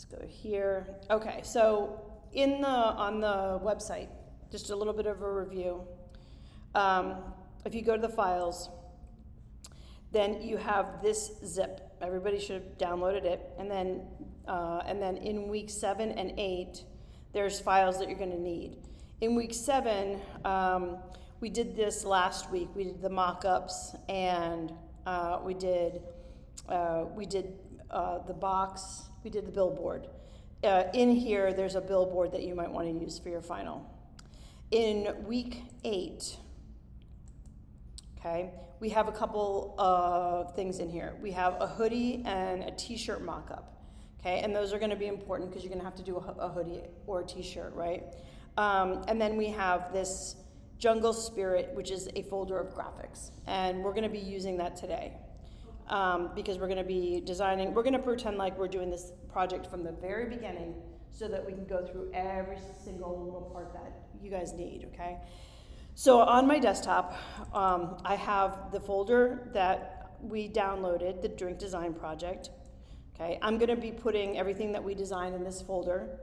Let's go here. Okay, so on the website, just a little bit of a review. If you go to the files, then you have this zip. Everybody should have downloaded it, and then in week 7 and 8, there's files that you're going to need. In week 7, we did this last week. We did the mock-ups, and we did the box. We did the billboard. In here, there's a billboard that you might want to use for your final. In week 8, okay, we have a couple of things in here. We have a hoodie and a t-shirt mock-up, okay, and those are going to be important because you're going to have to do a hoodie or a t-shirt, right? And then we have this Jungle Spirit, which is a folder of graphics, and we're going to be using that today because we're going to be designing. We're going to pretend like we're doing this project from the very beginning so that we can go through every single little part that you guys need, okay? So on my desktop, I have the folder that we downloaded, the Drink Design Project. Okay, I'm going to be putting everything that we designed in this folder.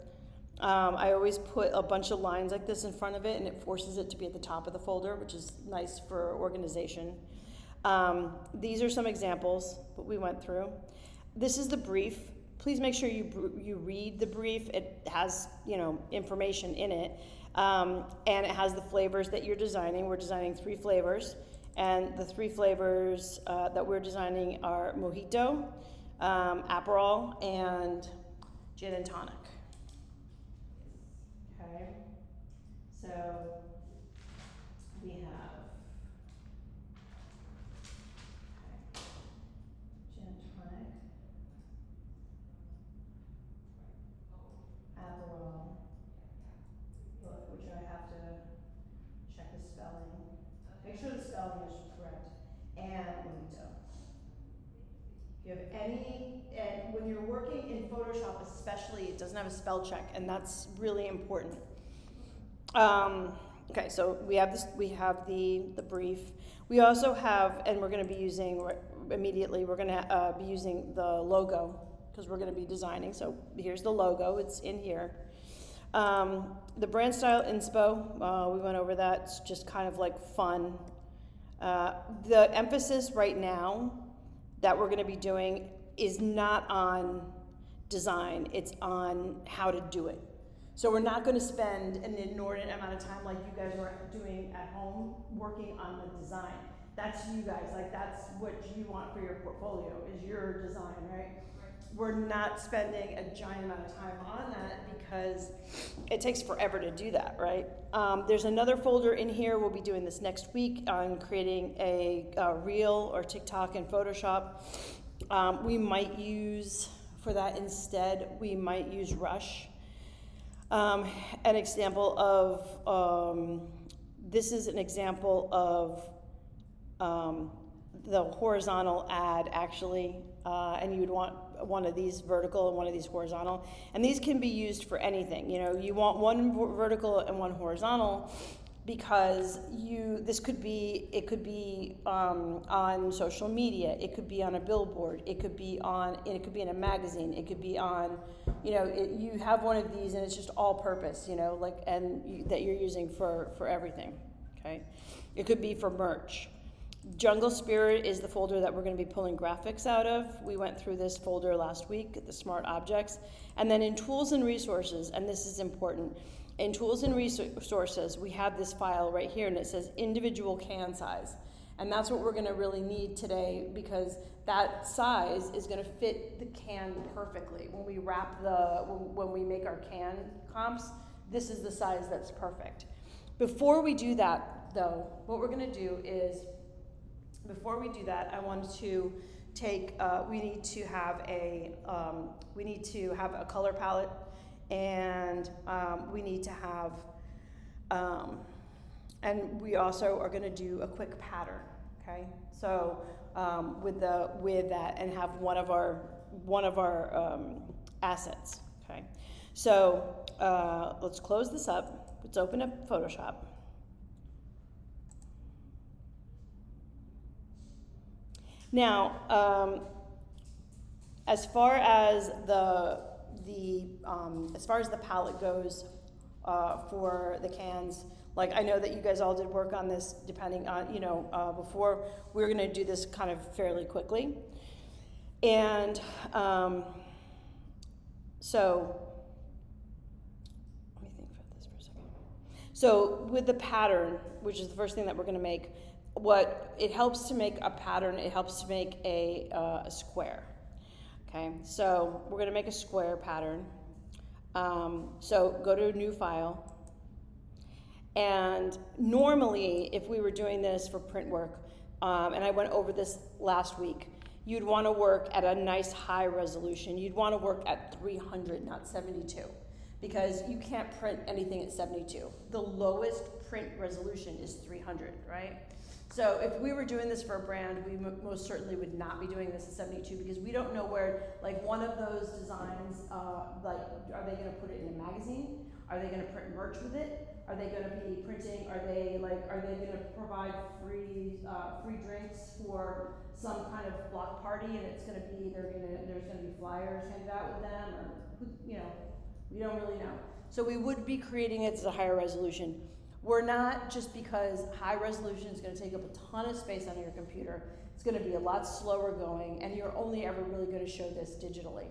I always put a bunch of lines like this in front of it, and it forces it to be at the top of the folder, which is nice for organization. These are some examples that we went through. This is the brief. Please make sure you read the brief. It has, information in it. And it has the flavors that you're designing. We're designing 3 flavors, and the 3 flavors that we're designing are Mojito, Aperol, and Gin and Tonic. Okay, so we have Gin and Tonic, Aperol, which I have to check the spelling. Make sure the spelling is correct. And Mojito. If you have any, and when you're working in Photoshop especially, it doesn't have a spell check, and that's really important. Okay, so we have this. We have the brief. We also have, and we're going to be using immediately. We're going to be using the logo because we're going to be designing. So here's the logo. It's in here. The brand style inspo, we went over that. It's just kind of like fun. The emphasis right now that we're going to be doing is not on design, it's on how to do it. So we're not going to spend an inordinate amount of time like you guys are doing at home working on the design. That's you guys, like that's what you want for your portfolio is your design, right? We're not spending a giant amount of time on that because it takes forever to do that, right? There's another folder in here. We'll be doing this next week on creating a reel or TikTok in Photoshop. We might use, for that instead, we might use Rush. An example of, this is an example of the horizontal ad actually, and you would want one of these vertical and one of these horizontal, and these can be used for anything. You want one vertical and one horizontal because it could be on social media, it could be on a billboard, it could be in a magazine, it could be on, you have one of these and it's just all purpose, that you're using for everything. Okay, it could be for merch. Jungle Spirit is the folder that we're going to be pulling graphics out of. We went through this folder last week, the Smart Objects. And then in Tools and Resources, and this is important, in Tools and Resources, we have this file right here, and it says individual can size. And that's what we're going to really need today because that size is going to fit the can perfectly. When we make our can comps, this is the size that's perfect. Before we do that, though, what we're going to do is, before we do that, I want to take, we need to have a color palette, and we need to have, and we also are going to do a quick pattern. Okay, so with that, and have one of our assets. Okay, so let's close this up. Let's open up Photoshop. Now, as far as the as far as the palette goes, for the cans, like I know that you guys all did work on this depending on, before we were gonna do this kind of fairly quickly. And so, let me think about this for a second. So with the pattern, which is the first thing that we're gonna make, what it helps to make a pattern, it helps to make a square. Okay, so we're gonna make a square pattern. So go to a new file. And normally, if we were doing this for print work, and I went over this last week, you'd want to work at a nice high resolution. You'd want to work at 300, not 72, because you can't print anything at 72. The lowest print resolution is 300, right? So if we were doing this for a brand, we most certainly would not be doing this at 72, because we don't know where, like one of those designs, like are they going to put it in a magazine? Are they going to print merch with it? Are they going to be printing? Are they going to provide free drinks for some kind of block party, and it's going to be there's going to be flyers handed out with them, or we don't really know. So we would be creating it as a higher resolution. We're not, just because high resolution is going to take up a ton of space on your computer. It's going to be a lot slower going, and you're only ever really going to show this digitally.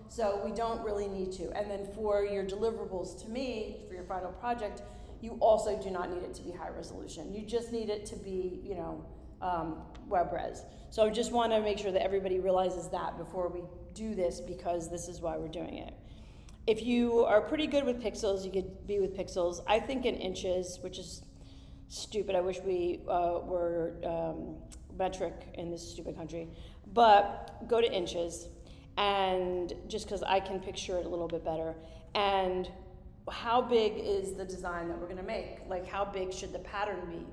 So we don't really need to. And then for your deliverables to me, for your final project, you also do not need it to be high resolution. You just need it to be, web res. So I just want to make sure that everybody realizes that before we do this, because this is why we're doing it. If you are pretty good with pixels, you could be with pixels. I think in inches, which is stupid. I wish we were metric in this stupid country. But go to inches, and just because I can picture it a little bit better. And how big is the design that we're going to make? Like, how big should the pattern be?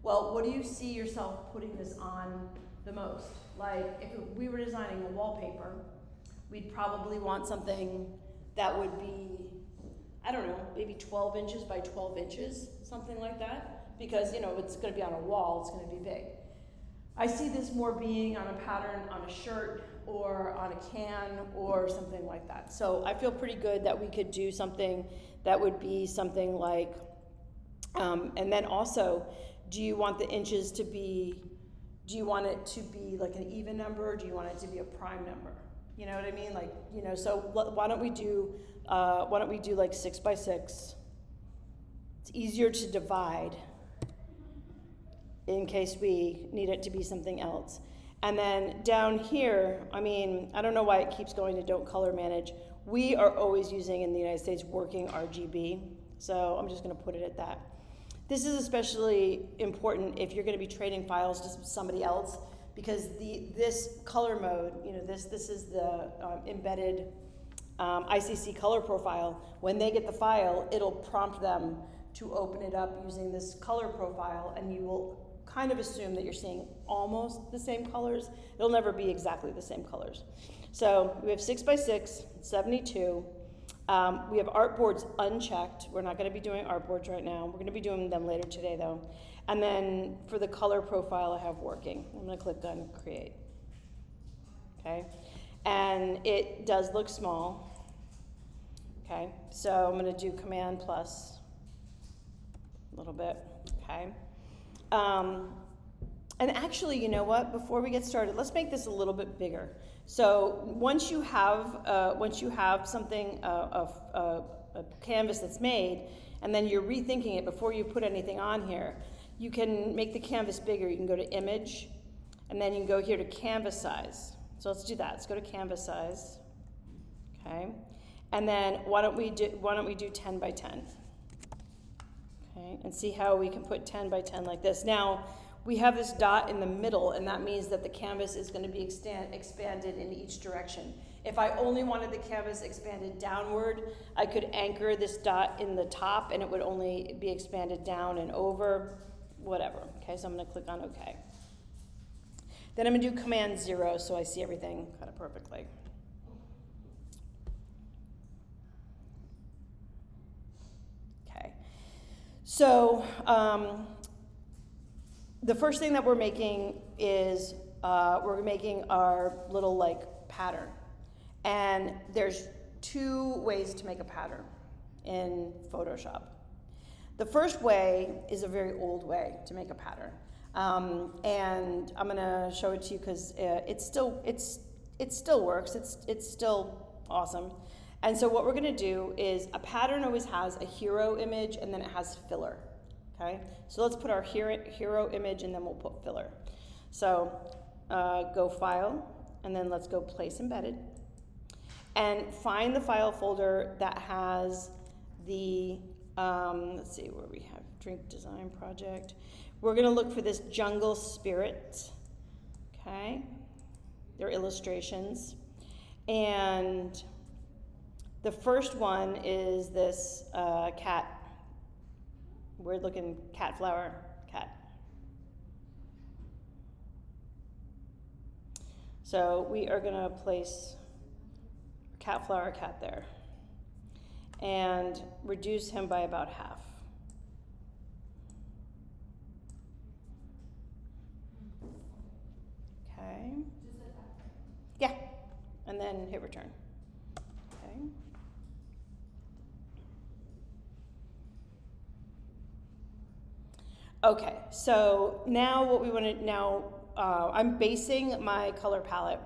Well, what do you see yourself putting this on the most? Like, if we were designing a wallpaper, we'd probably want something that would be, I don't know, maybe 12 inches by 12 inches, something like that. Because, it's going to be on a wall, it's going to be big. I see this more being on a pattern on a shirt or on a can or something like that. So I feel pretty good that we could do something that would be something like, and then also, do you want the inches to be, do you want it to be like an even number, or do you want it to be a prime number? You know what I mean? Like, so why don't we do like 6 by 6? It's easier to divide in case we need it to be something else. And then down here, I don't know why it keeps going to don't color manage. We are always using, in the United States, working RGB. So I'm just gonna put it at that. This is especially important if you're gonna be trading files to somebody else, because this color mode, this is the embedded ICC color profile. When they get the file, it'll prompt them to open it up using this color profile, and you will kind of assume that you're seeing almost the same colors. It'll never be exactly the same colors. So we have 6 by 6, 72. We have artboards unchecked. We're not going to be doing artboards right now. We're going to be doing them later today, though. And then for the color profile, I have working. I'm going to click on create. Okay, and it does look small. Okay, so I'm going to do Command plus a little bit. Okay. And actually, you know what? Before we get started, let's make this a little bit bigger. So once you have something, a canvas that's made, and then you're rethinking it before you put anything on here, you can make the canvas bigger. You can go to Image, and then you can go here to Canvas Size. So let's do that. Let's go to Canvas Size. Okay, and then why don't we do 10 by 10? Okay, and see how we can put 10 by 10 like this. Now, we have this dot in the middle, and that means that the canvas is going to be expanded in each direction. If I only wanted the canvas expanded downward, I could anchor this dot in the top, and it would only be expanded down and over, whatever. Okay, so I'm going to click on OK. Then I'm going to do Command 0 so I see everything kind of perfectly. Okay, so the first thing that we're making is we're making our little pattern, and there's two ways to make a pattern in Photoshop. The first way is a very old way to make a pattern. And I'm gonna show it to you because it still works. It's still awesome. And so what we're gonna do is a pattern always has a hero image and then it has filler. Okay, so let's put our hero image and then we'll put filler. So go File and then let's go Place Embedded and find the file folder that has the let's see where we have Drink Design Project. We're gonna look for this Jungle Spirit. Okay, they're illustrations, and the first one is this cat. Weird looking cat flower cat. So we are gonna place cat flower cat there and reduce him by about half. Okay. Yeah, and then hit return. Okay. Okay, so now what we want to, I'm basing my color palette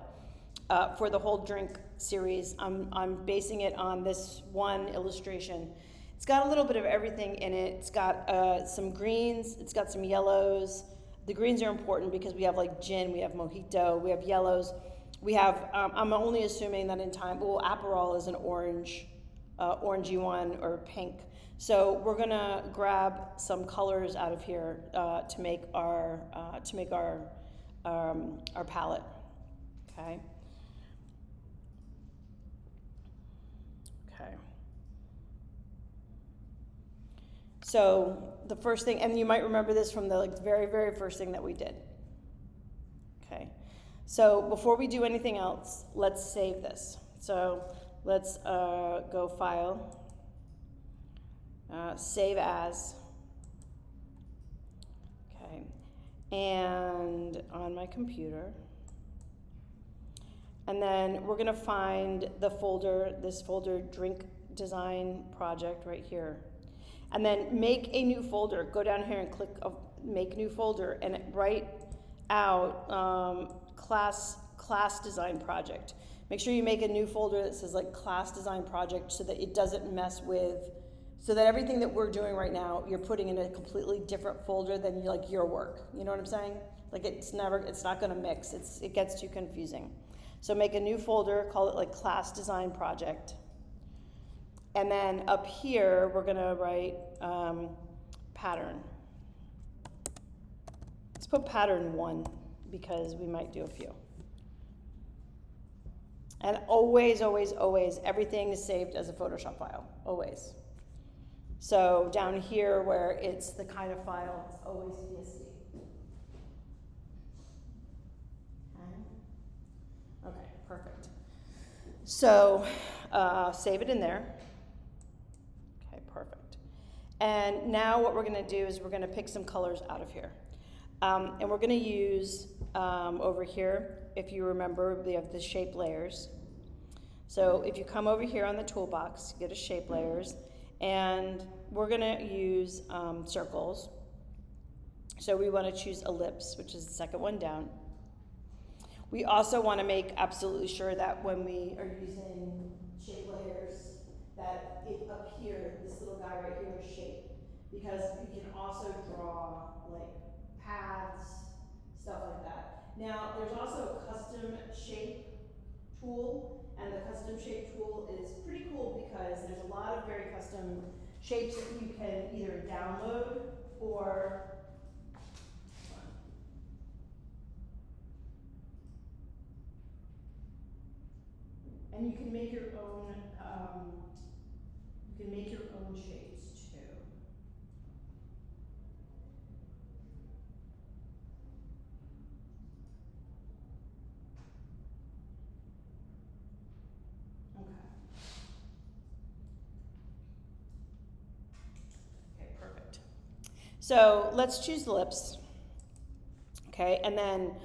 for the whole drink series. I'm basing it on this one illustration. It's got a little bit of everything in it. It's got some greens, it's got some yellows. The greens are important because we have like gin, we have mojito, we have yellows. We have, I'm only assuming that in time, well, Aperol is an orange, orangey one or pink. So we're gonna grab some colors out of here to make our palette. Okay. Okay. So the first thing, and you might remember this from the very, very first thing that we did. Okay. So before we do anything else, let's save this. So let's go File. Save as. Okay, and on my computer. And then we're gonna find the folder, this folder, Drink Design Project right here. And then make a new folder. Go down here and click Make New Folder and write out class Design Project. Make sure you make a new folder that says like Class Design Project so that it doesn't mess with, so that everything that we're doing right now, you're putting in a completely different folder than like your work. You know what I'm saying? Like it's not gonna mix. It gets too confusing. So make a new folder, call it like Class Design Project. And then up here, we're gonna write pattern. Let's put pattern 1 because we might do a few. And always, always, always, everything is saved as a Photoshop file, always. So down here where it's the kind of file, it's always PSD. Okay, perfect. So save it in there. Okay, perfect. And now what we're gonna do is we're gonna pick some colors out of here. And we're gonna use over here, if you remember, we have the shape layers. So if you come over here on the toolbox, go to shape layers, and we're gonna use circles. So we wanna choose ellipse, which is the second one down. We also wanna make absolutely sure that when we are using shape layers, that it up here, this little guy right here is shape. Because we can also draw like paths, stuff like that. Now, there's also a custom shape tool, and the custom shape tool is pretty cool because there's a lot of very custom shapes that you can either download or and you can make your own shapes too. Okay, perfect. So let's choose lips. Okay, and then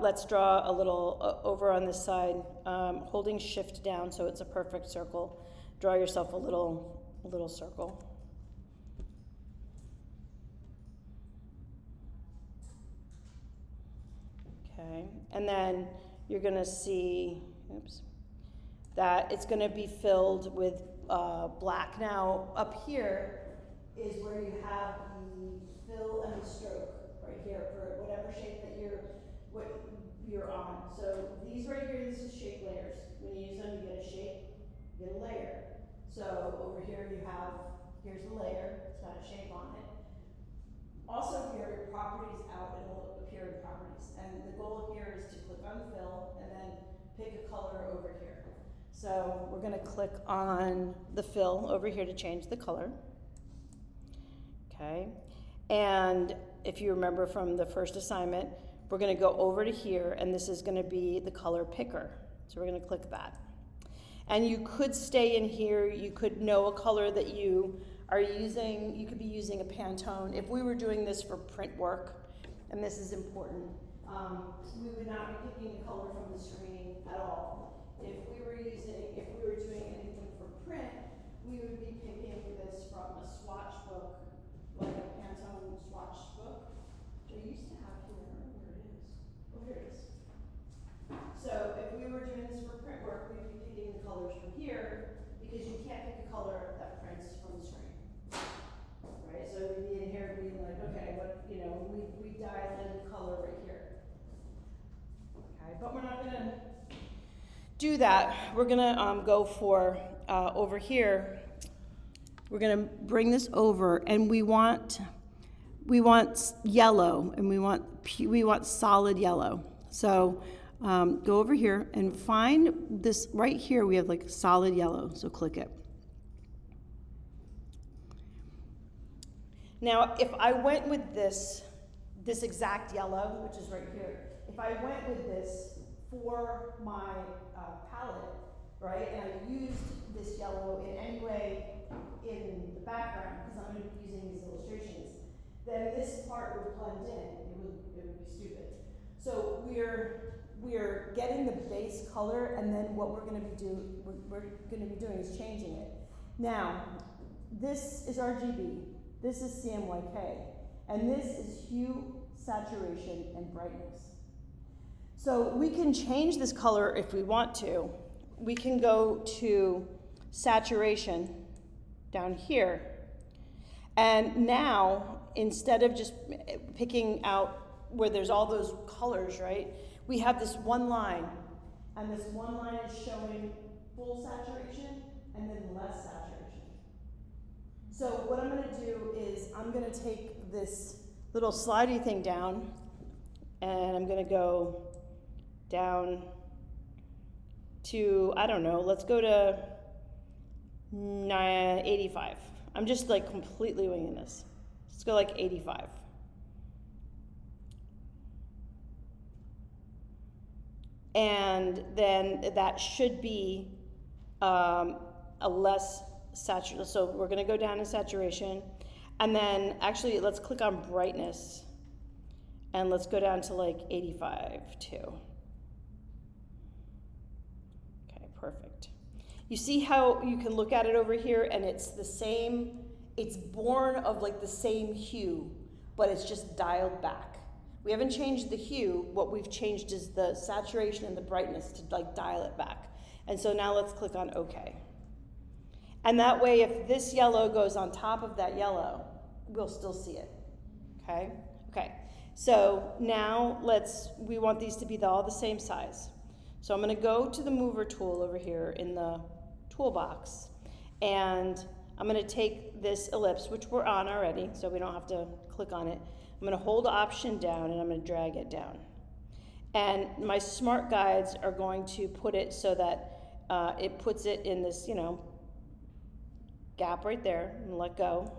let's draw a little over on this side, holding shift down so it's a perfect circle. Draw yourself a little circle. Okay, and then you're gonna see, oops, that it's gonna be filled with black. Now, up here is where you have the fill and the stroke right here for whatever shape that you're on. So these right here, this is shape layers. When you use them, you get a shape, you get a layer. So over here you have, here's the layer, it's got a shape on it. Also here, your properties out, it'll appear in properties. And the goal here is to click on fill and then pick a color over here. So we're gonna click on the fill over here to change the color. Okay, and if you remember from the first assignment, we're gonna go over to here and this is gonna be the color picker. So we're gonna click that. And you could stay in here, you could know a color that you are using, you could be using a Pantone. If we were doing this for print work, and this is important, we would not be picking a color from the screen at all. If we were doing anything for print, we would be picking this from a swatch book, like a Pantone swatch book, which I used to have here. I don't know where it is. Oh, here it is. So if we were doing this for print work, we'd be picking the colors from here because you can't pick a color that prints from the screen. Right? So we'd be in here being like, okay, we dial in the color right here. Okay, but we're not gonna do that. We're gonna go for over here. We're gonna bring this over, and we want yellow, and we want solid yellow. So go over here and find this right here. We have like solid yellow. So click it. Now, if I went with this exact yellow, which is right here, if I went with this for my palette, right, and I used this yellow in any way in the background, because I'm going to be using these illustrations, then this part would blend in. It would be stupid. So we're getting the base color, and then what we're going to be doing is changing it. Now, this is RGB. This is CMYK, and this is hue, saturation, and brightness. So we can change this color if we want to. We can go to saturation down here, and now instead of just picking out where there's all those colors, right, we have this one line, and this one line is showing full saturation and then less saturation. So what I'm gonna do is I'm gonna take this little slidey thing down, and I'm gonna go down to, I don't know, let's go to 85. I'm just like completely winging this. Let's go like 85. And then that should be a less saturation. So we're gonna go down in saturation. And then actually let's click on brightness. And let's go down to like 85 too. Okay, perfect. You see how you can look at it over here and it's the same, it's born of like the same hue, but it's just dialed back. We haven't changed the hue, what we've changed is the saturation and the brightness to like dial it back. And so now let's click on OK. And that way if this yellow goes on top of that yellow, we'll still see it, okay? Okay, so now we want these to be all the same size. So I'm gonna go to the mover tool over here in the toolbox, and I'm gonna take this ellipse, which we're on already, so we don't have to click on it. I'm gonna hold Option down and I'm gonna drag it down. And my smart guides are going to put it so that it puts it in this, gap right there, and let go.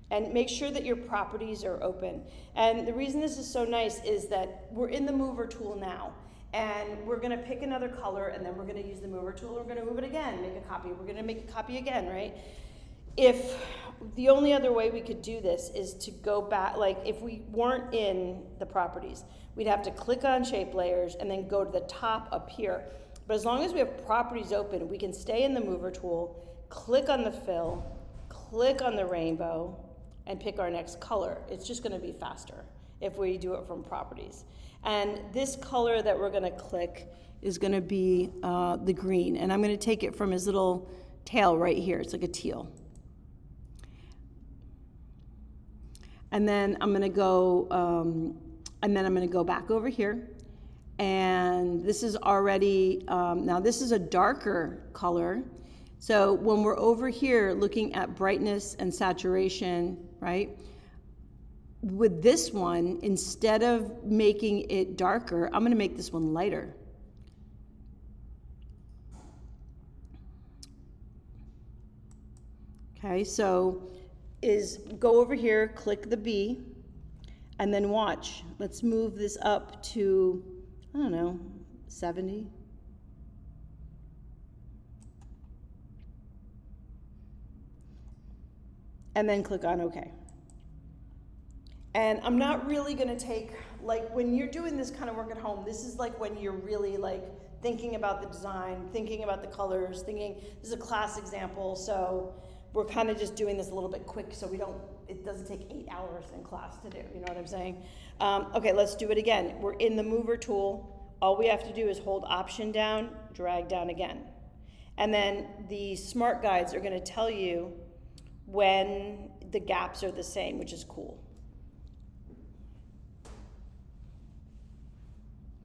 And make sure that your properties are open. And the reason this is so nice is that we're in the mover tool now, and we're gonna pick another color, and then we're gonna use the mover tool, we're gonna move it again, make a copy, we're gonna make a copy again, right? if the only other way we could do this is to go back, like if we weren't in the properties, we'd have to click on shape layers and then go to the top up here. But as long as we have properties open, we can stay in the mover tool, click on the fill, click on the rainbow, and pick our next color. It's just gonna be faster if we do it from properties. And this color that we're gonna click is gonna be the green. And I'm gonna take it from his little tail right here. It's like a teal. And then I'm gonna go, back over here. And this is already, now this is a darker color. So when we're over here looking at brightness and saturation, right? With this one, instead of making it darker, I'm gonna make this one lighter. Okay, so go over here, click the B, and then watch. Let's move this up to, I don't know, 70. And then click on OK. And I'm not really gonna take, like when you're doing this kind of work at home, this is like when you're really like thinking about the design, thinking about the colors, this is a class example, so we're kind of just doing this a little bit quick so it doesn't take 8 hours in class to do, you know what I'm saying? Okay, let's do it again. We're in the mover tool. All we have to do is hold Option down, drag down again. And then the smart guides are gonna tell you when the gaps are the same, which is cool.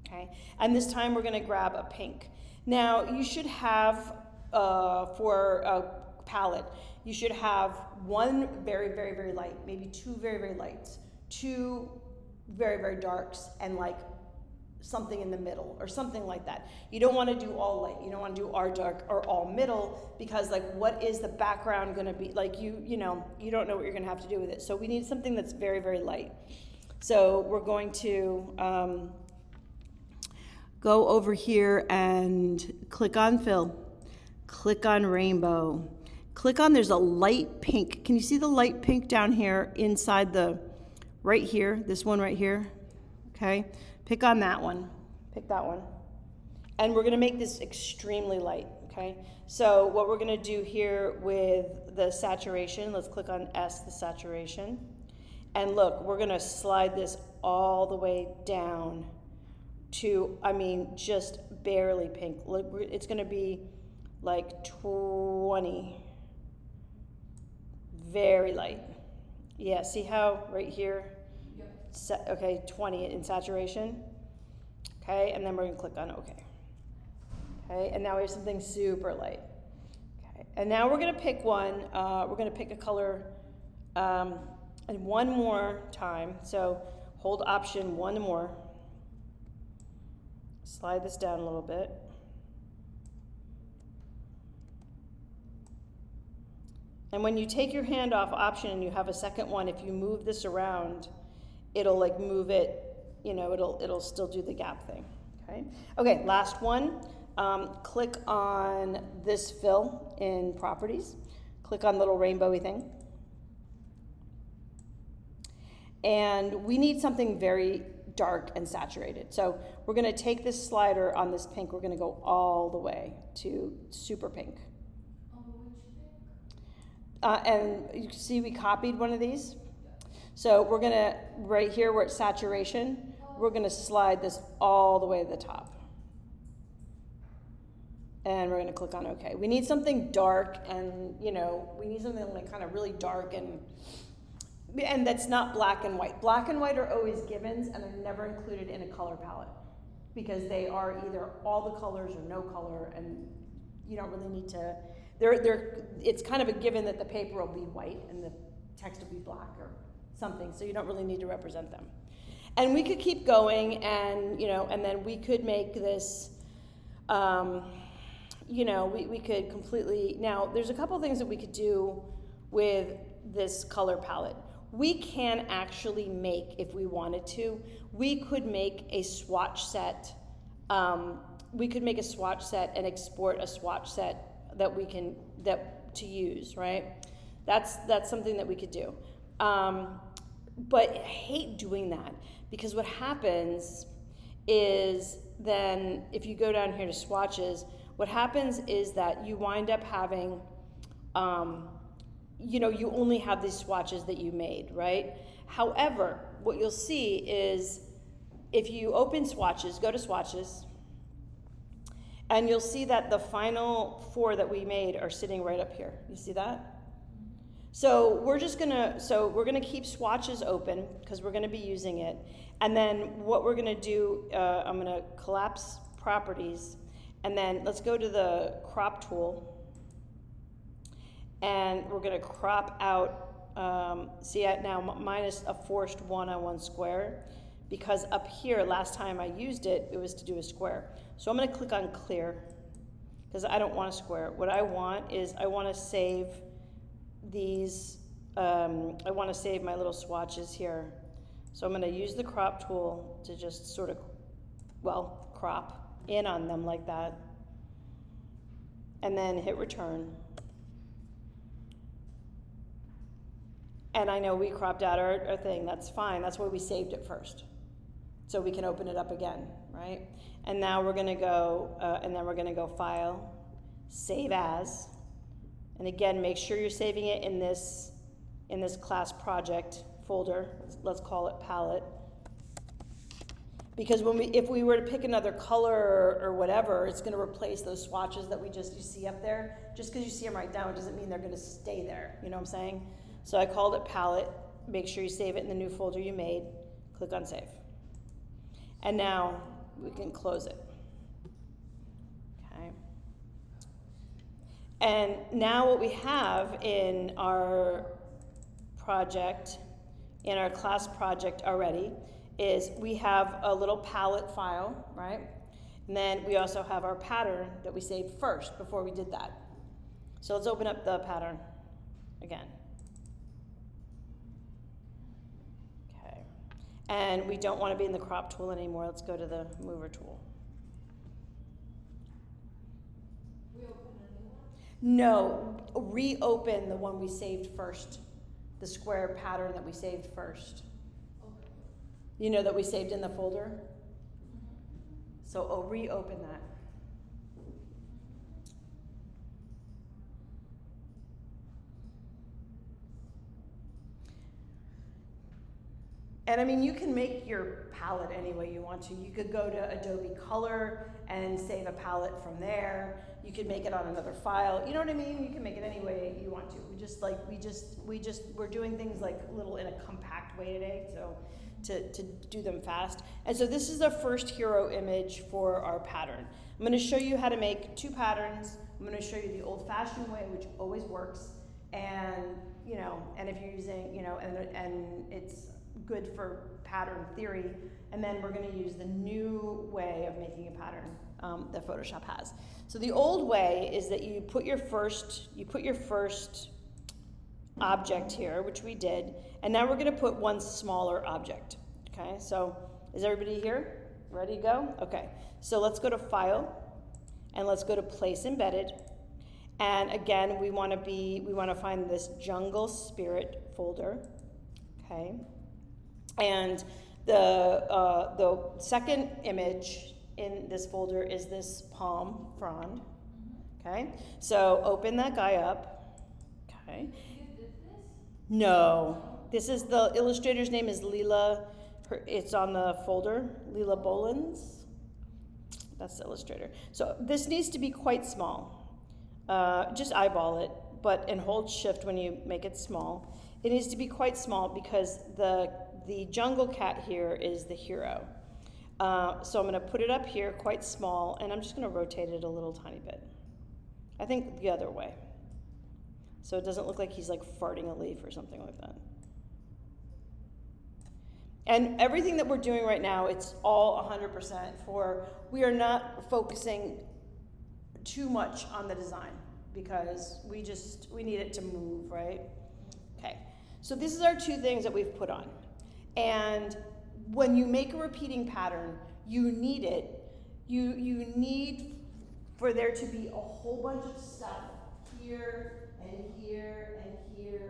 Okay, and this time we're gonna grab a pink. Now you should have, for a palette, you should have one very, very, very light, maybe two very, very lights, two very, very darks, and like something in the middle or something like that. You don't want to do all light. You don't want to do all dark or all middle, because like what is the background going to be? Like you don't know what you're going to have to do with it. So we need something that's very, very light. So we're going to go over here and click on fill, click on rainbow, click on, there's a light pink. Can you see the light pink down here inside right here, this one right here? Okay, pick on that one, pick that one. And we're gonna make this extremely light, okay? So what we're gonna do here with the saturation, let's click on S, the saturation. And look, we're gonna slide this all the way down to, I mean, just barely pink. Look, it's gonna be like 20. Very light. Yeah, see how right here? Yep. Okay, 20 in saturation. Okay, and then we're gonna click on OK. Okay, and now we have something super light. Okay, and now we're gonna pick one. We're gonna pick a color and one more time. So hold Option, one more. Slide this down a little bit. And when you take your hand off Option and you have a second one, if you move this around, it'll like move it, you know, it'll still do the gap thing, okay? Okay, last one. Click on this fill in properties. Click on the little rainbowy thing. And we need something very dark and saturated. So we're gonna take this slider on this pink, we're gonna go all the way to super pink. And you can see we copied one of these. So we're gonna, right here where it's saturation, we're gonna slide this all the way to the top. And we're gonna click on OK. We need something dark and, you know, we need something like kind of really dark and that's not black and white. Black and white are always givens and they're never included in a color palette because they are either all the colors or no color, and you don't really need to, it's kind of a given that the paper will be white and the text will be black or something, so you don't really need to represent them. And we could keep going and, you know, and then we could make this, you know, we could completely, now there's a couple things that we could do with this color palette. We can actually make, if we wanted to, we could make a swatch set. We could make a swatch set and export a swatch set that we can, to use, right? That's something that we could do. But I hate doing that, because what happens is then if you go down here to swatches, what happens is that you wind up having, you only have these swatches that you made, right? However, what you'll see is if you open swatches, go to swatches, and you'll see that the final 4 that we made are sitting right up here. You see that? So we're gonna keep swatches open because we're gonna be using it. And then what we're gonna do, I'm gonna collapse properties, and then let's go to the crop tool, and we're gonna crop out, see now mine is a forced 1 on 1 square, because up here, last time I used it, it was to do a square. So I'm gonna click on clear, because I don't want a square. What I want is, I wanna save these, I wanna save my little swatches here. So I'm gonna use the crop tool to just sort of, crop in on them like that. And then hit return. And I know we cropped out our thing, that's fine, that's why we saved it first. So we can open it up again, right? And now we're gonna go, and then we're gonna go File, Save As. And again, make sure you're saving it in this class project folder. Let's call it palette. Because if we were to pick another color or whatever, it's gonna replace those swatches that you see up there. Just because you see them right now, it doesn't mean they're gonna stay there, you know what I'm saying? So I called it palette. Make sure you save it in the new folder you made. Click on save. And now we can close it. Okay. And now what we have in our project, in our class project already, is we have a little palette file, right? And then we also have our pattern that we saved first before we did that. So let's open up the pattern again. Okay. And we don't want to be in the crop tool anymore. Let's go to the mover tool. No, reopen the one we saved first, the square pattern that we saved first. Okay. You know that we saved in the folder? So reopen that. And I mean, you can make your palette any way you want to. You could go to Adobe Color and save a palette from there. You could make it on another file. You know what I mean? You can make it any way you want to. We're doing things like little in a compact way today, so to do them fast. And so this is the first hero image for our pattern. I'm going to show you how to make 2 patterns. I'm going to show you the old-fashioned way, which always works, and and if you're using, and it's good for pattern theory, and then we're going to use the new way of making a pattern that Photoshop has. So the old way is that you put your first object here, which we did, and now we're going to put one smaller object. Okay, so is everybody here? Ready to go? Okay, so let's go to File, and let's go to Place Embedded, and again we want to find this Jungle Spirit folder. Okay. And the second image in this folder is this palm frond. Okay, so open that guy up. Okay. No, this is the illustrator's name is Leela. It's on the folder, Leela Bolins. That's the illustrator. So this needs to be quite small. Just eyeball it, and hold Shift when you make it small. It needs to be quite small because the jungle cat here is the hero. So I'm going to put it up here quite small, and I'm just going to rotate it a little tiny bit. I think the other way. So it doesn't look like he's like farting a leaf or something like that. And everything that we're doing right now, it's all 100% we are not focusing too much on the design because we need it to move, right? Okay, so this is our 2 things that we've put on. And when you make a repeating pattern, you need for there to be a whole bunch of stuff here and here and here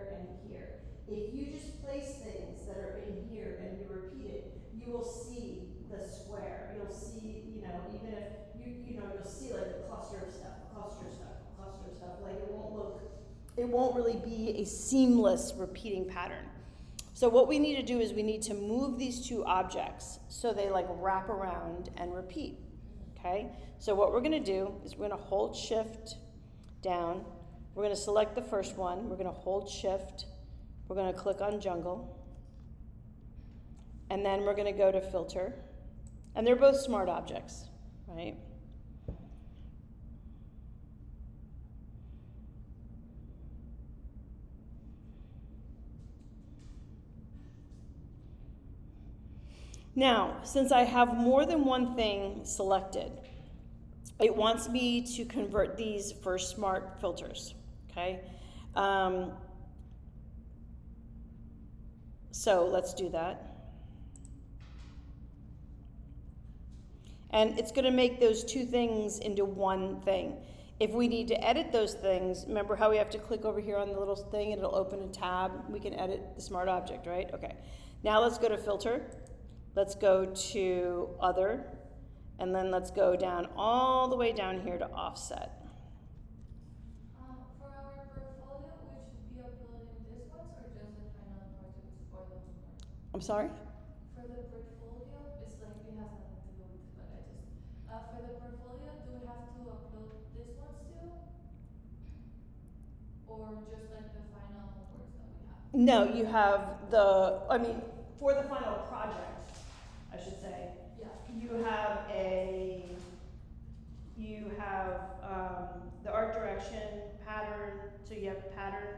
it won't really be a seamless repeating pattern. So what we need to do is we need to move these two objects so they like wrap around and repeat, okay? So what we're gonna do is we're gonna hold shift down. We're gonna select the first one. We're gonna hold shift. We're gonna click on jungle. And then we're gonna go to filter. And they're both smart objects, right? Now, since I have more than one thing selected, it wants me to convert these for smart filters, okay? So let's do that. And it's gonna make those two things into one thing. If we need to edit those things, remember how we have to click over here on the little thing and it'll open a tab? We can edit the smart object, right? Okay, now let's go to filter. Let's go to other, and then let's go down all the way down here to offset. For our portfolio, we should be uploading these ones or just the final projects for those ones? I'm sorry? For the portfolio, it's like it has nothing to do with it, but I just for the portfolio, do we have to upload these ones too? Or just like the final homeworks that we have? No, you have for the final project, I should say, Yeah. you have the art direction, pattern, so you have pattern,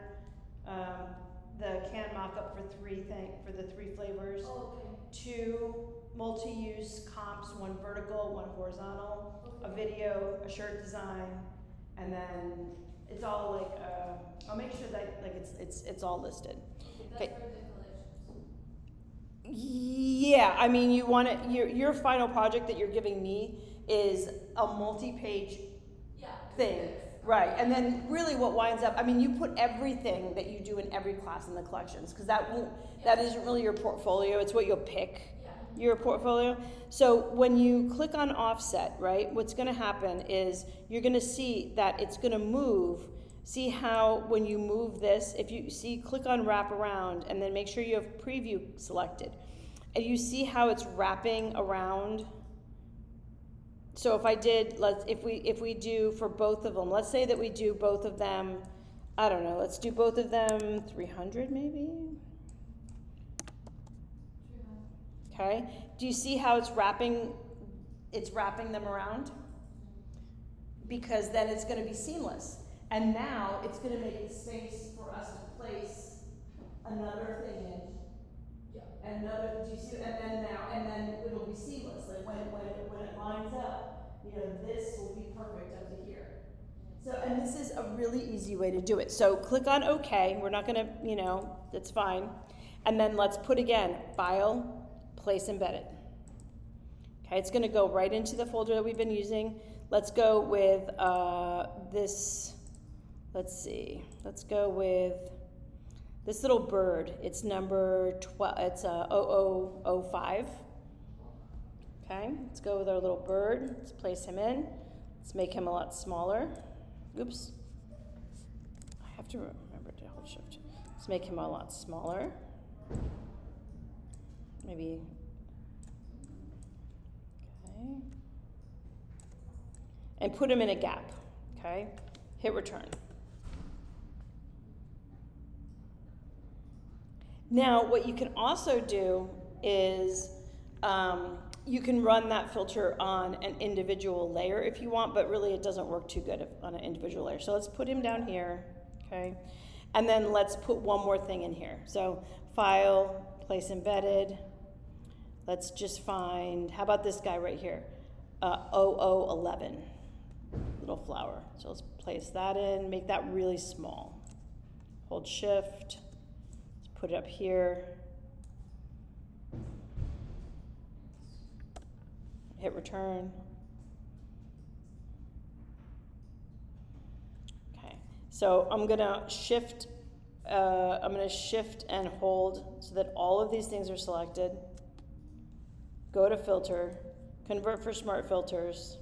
the can mock-up for the three flavors, Oh, okay. 2 multi-use comps, 1 vertical, 1 horizontal, Okay. a video, a shirt design, and then it's all like, I'll make sure that like it's all listed. That's Okay. for the collections. Yeah, I mean, you want it, your final project that you're giving me is a multi-page Yeah. thing, right? And then really what winds up, I mean, you put everything that you do in every class in the collections, because that isn't really your portfolio, it's what you'll pick, Yeah. your portfolio. So when you click on offset, right, what's gonna happen is you're gonna see that it's gonna move. See how when you move this, if you see, click on wrap around and then make sure you have preview selected. And you see how it's wrapping around. So if I did, if we do for both of them, let's say that we do both of them, I don't know, let's do both of them 300 maybe? Okay, do you see how it's wrapping them around? Because then it's gonna be seamless. And now it's gonna make the space for us to place another thing in. Yeah. And another, do you see, and then it'll be seamless, like when it lines up, you know, this will be perfect up to here. So, and this is a really easy way to do it. So click on OK, we're not gonna, you know, that's fine. And then let's put again, File, Place Embedded. Okay, it's gonna go right into the folder that we've been using. Let's go with this, let's see, let's go with this little bird. It's number 12, it's 0005. Okay, let's go with our little bird. Let's place him in. Let's make him a lot smaller. Oops. I have to remember to hold shift. Let's make him a lot smaller. Maybe. Okay. And put him in a gap. Okay. Hit return. Now, what you can also do is you can run that filter on an individual layer if you want, but really it doesn't work too good on an individual layer. So let's put him down here, okay? And then let's put one more thing in here. So File, Place Embedded. Let's just find, how about this guy right here? 0011, little flower. So let's place that in, make that really small. Hold shift. Put it up here, hit return. Okay, so I'm gonna shift and hold so that all of these things are selected. Go to filter, convert for smart filters.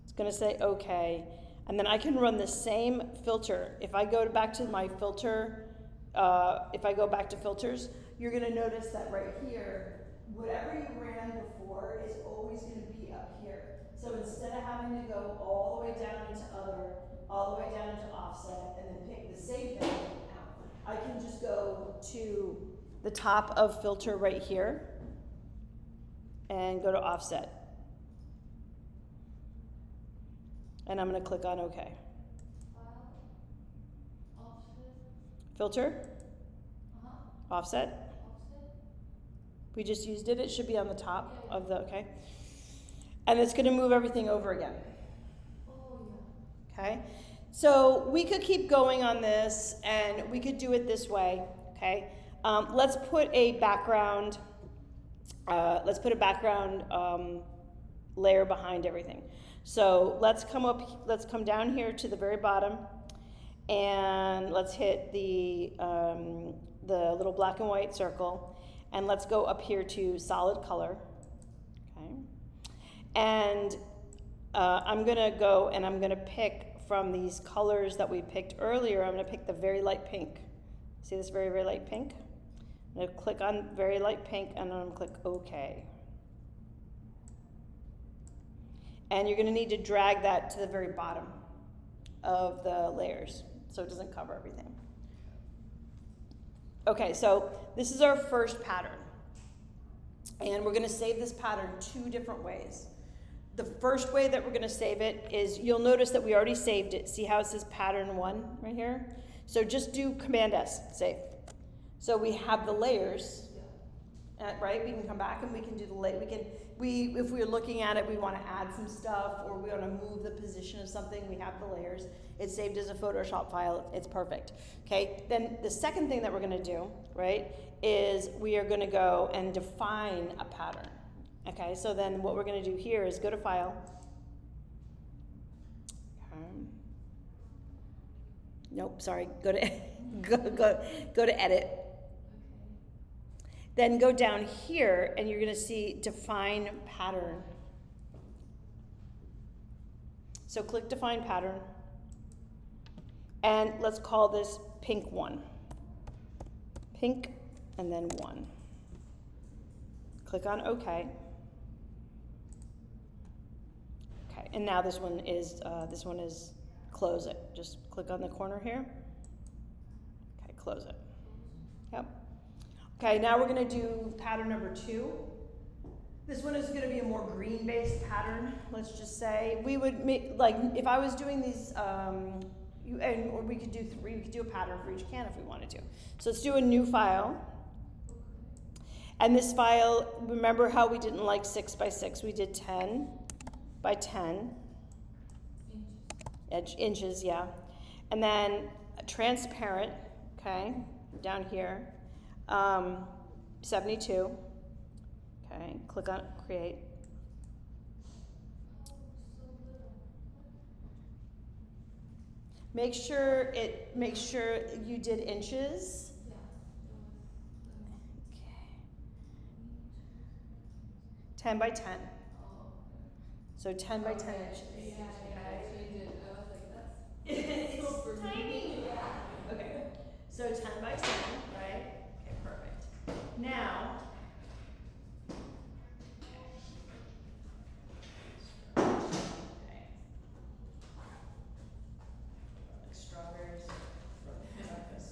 It's gonna say okay, And then I can run the same filter. If I go back to my filter, if I go back to filters, you're gonna notice that right here, whatever you ran before is always gonna be up here. So instead of having to go all the way down into other, all the way down into offset, and then pick the save thing out, I can just go to the top of filter right here and go to offset. And I'm gonna click on OK. File, offset, Filter, offset. offset. We just used it. It should be on the top of the, okay. And it's gonna move everything over again. Oh, yeah. Okay, so we could keep going on this and we could do it this way, okay? Let's put a background, layer behind everything. So let's come down here to the very bottom and let's hit the little black and white circle and let's go up here to solid color, okay? And I'm gonna go and I'm gonna pick from these colors that we picked earlier, I'm gonna pick the very light pink. See this very, very light pink? I'm gonna click on very light pink and I'm gonna click OK. And you're gonna need to drag that to the very bottom of the layers so it doesn't cover everything. Okay, so this is our first pattern. And we're gonna save this pattern 2 different ways. The first way that we're gonna save it is, you'll notice that we already saved it. See how it says pattern 1 right here? So just do Command S, save. So we have the layers, right? We can come back and we can do the layer. If we're looking at it, we wanna add some stuff or we wanna move the position of something, we have the layers. It's saved as a Photoshop file, it's perfect. Okay, then the second thing that we're gonna do, right, is we are gonna go and define a pattern. Okay, so then what we're gonna do here is go to File. Nope, sorry, go to, go to Edit. Okay. Then go down here and you're gonna see Define Pattern. So click Define Pattern. And let's call this Pink 1. Pink and then 1. Click on OK. Okay, and now this one is close it. Just click on the corner here. Okay, close it. Yep. Okay, now we're gonna do pattern number 2. This one is gonna be a more green-based pattern, let's just say. We would make, like, if I was doing these, or we could do 3, we could do a pattern for each can if we wanted to. So let's do a new file. And this file, remember how we didn't like 6 by 6, we did 10 by 10. Inches, yeah. And then transparent, okay, down here, 72. Okay, click on create. Make sure you did inches. Yeah. Okay. 10 by 10. So 10 by 10 inches. Yeah, I changed it. I was like, that's It's tiny. Okay, so 10 by 10, right? Okay, perfect. Now, okay. Like strawberries for breakfast.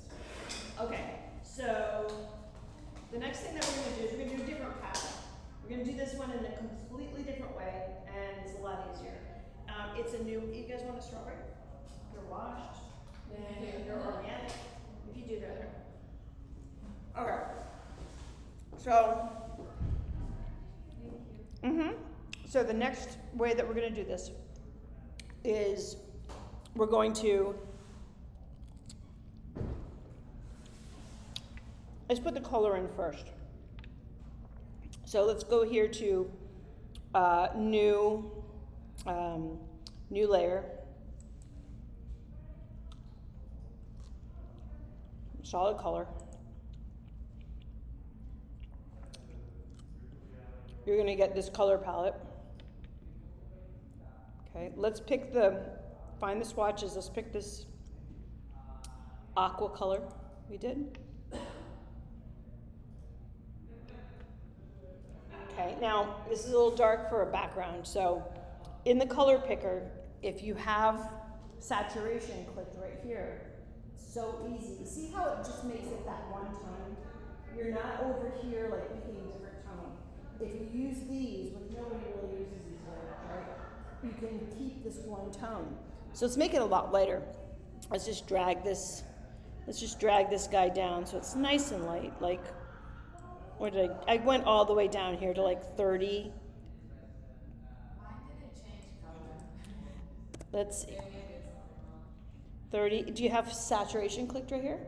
Okay, so the next thing that we're gonna do is we're gonna do a different pattern. We're gonna do this one in a completely different way, and it's a lot easier. It's a new, you guys want a strawberry? They're washed, they're organic, if you do that. Okay, so, so the next way that we're gonna do this is we're going to, let's put the color in first. So let's go here to new layer, solid color. You're gonna get this color palette. Okay, let's pick the find the swatches. Let's pick this aqua color we did. Okay, now this is a little dark for a background, so in the color picker, if you have saturation clicked right here, it's so easy. See how it just makes it that one tone? You're not over here like picking a different tone. If you use these, which nobody really uses these right, you can keep this one tone. So let's make it a lot lighter. Let's just drag this guy down so it's nice and light. Like, what did I went all the way down here to like 30. Mine didn't change color. Let's see. Maybe it's normal. 30. Do you have saturation clicked right here?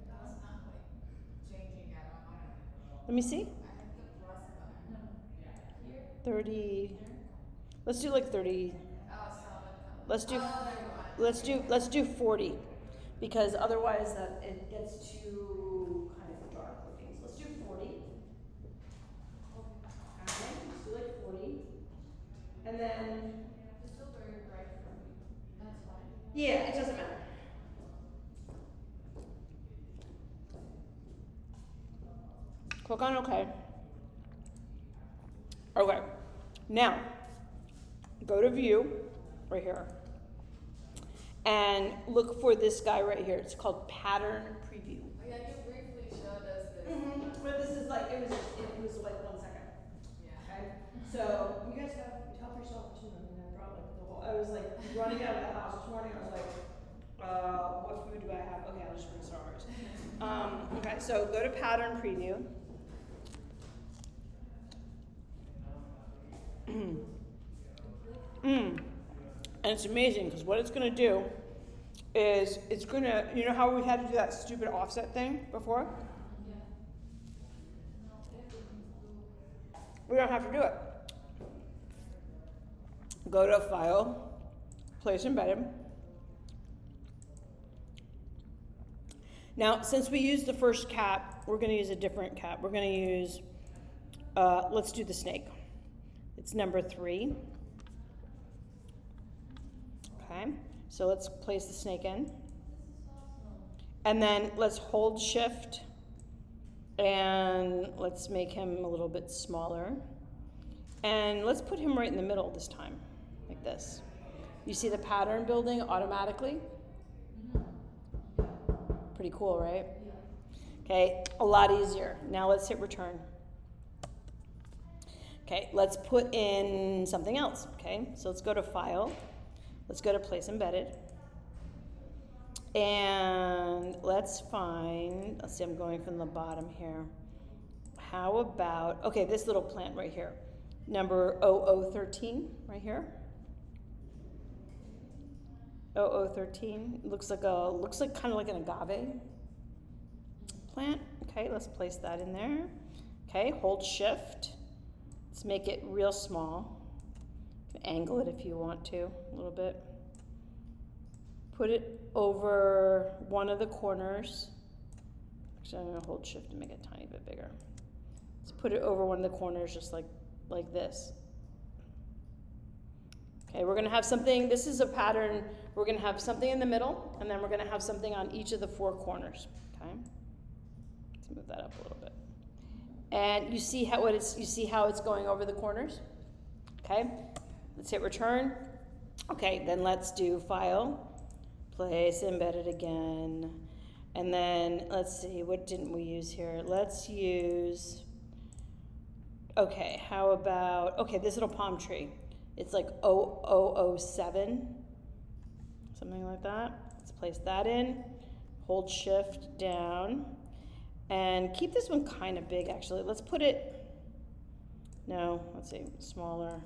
No, it's not like changing at all. Let me see. I have the plus button. Here? 30. Let's do like 30. Oh, solid color. Let's do Oh, never mind. let's do 40 because otherwise that it gets too kind of dark looking. So let's do 40. Okay, let's do like 40. And then It's still very bright for me. That's fine. yeah, it doesn't matter. Click on OK. Okay. Now, go to View, right here, and look for this guy right here. It's called Pattern Preview. Oh, yeah, you briefly showed us this. But this is like, it was like 1 second. Yeah. Okay? So, you guys help yourself too. I mean, I brought like the whole, I was like running out of the house this morning. I was like, what food do I have? Okay, I'll just bring stars. Okay, so go to Pattern Preview. And it's amazing because what it's going to do is it's going to, you know how we had to do that stupid offset thing before? Yeah. No, everything's blue. We don't have to do it. Go to File, Place Embedded. Now, since we used the first cap, we're going to use a different cap. We're going to use, let's do the snake. It's number 3. Okay, so let's place the snake in. And then let's hold Shift and let's make him a little bit smaller. And let's put him right in the middle this time, like this. You see the pattern building automatically? Pretty cool, right? Okay, a lot easier. Now let's hit return. Okay, let's put in something else. Okay, so let's go to File. Let's go to Place Embedded. And let's see, I'm going from the bottom here. How about, okay, this little plant right here. Number 0013, right here. 0013, looks like kind of like an agave plant. Okay, let's place that in there. Okay, hold Shift. Let's make it real small. You can angle it if you want to, a little bit. Put it over one of the corners. Actually, I'm gonna hold Shift to make it a tiny bit bigger. Let's put it over one of the corners just like this. Okay, we're gonna have something, this is a pattern, we're gonna have something in the middle, and then we're gonna have something on each of the 4 corners, okay? Let's move that up a little bit. And you see how it's going over the corners? Okay, let's hit return. Okay, then let's do File, Place Embedded again. And then let's see, what didn't we use here? Let's use, okay, how about, okay, this little palm tree. It's like 0007, something like that. Let's place that in, hold Shift down, and keep this one kind of big actually. Let's put it, no, let's see, smaller.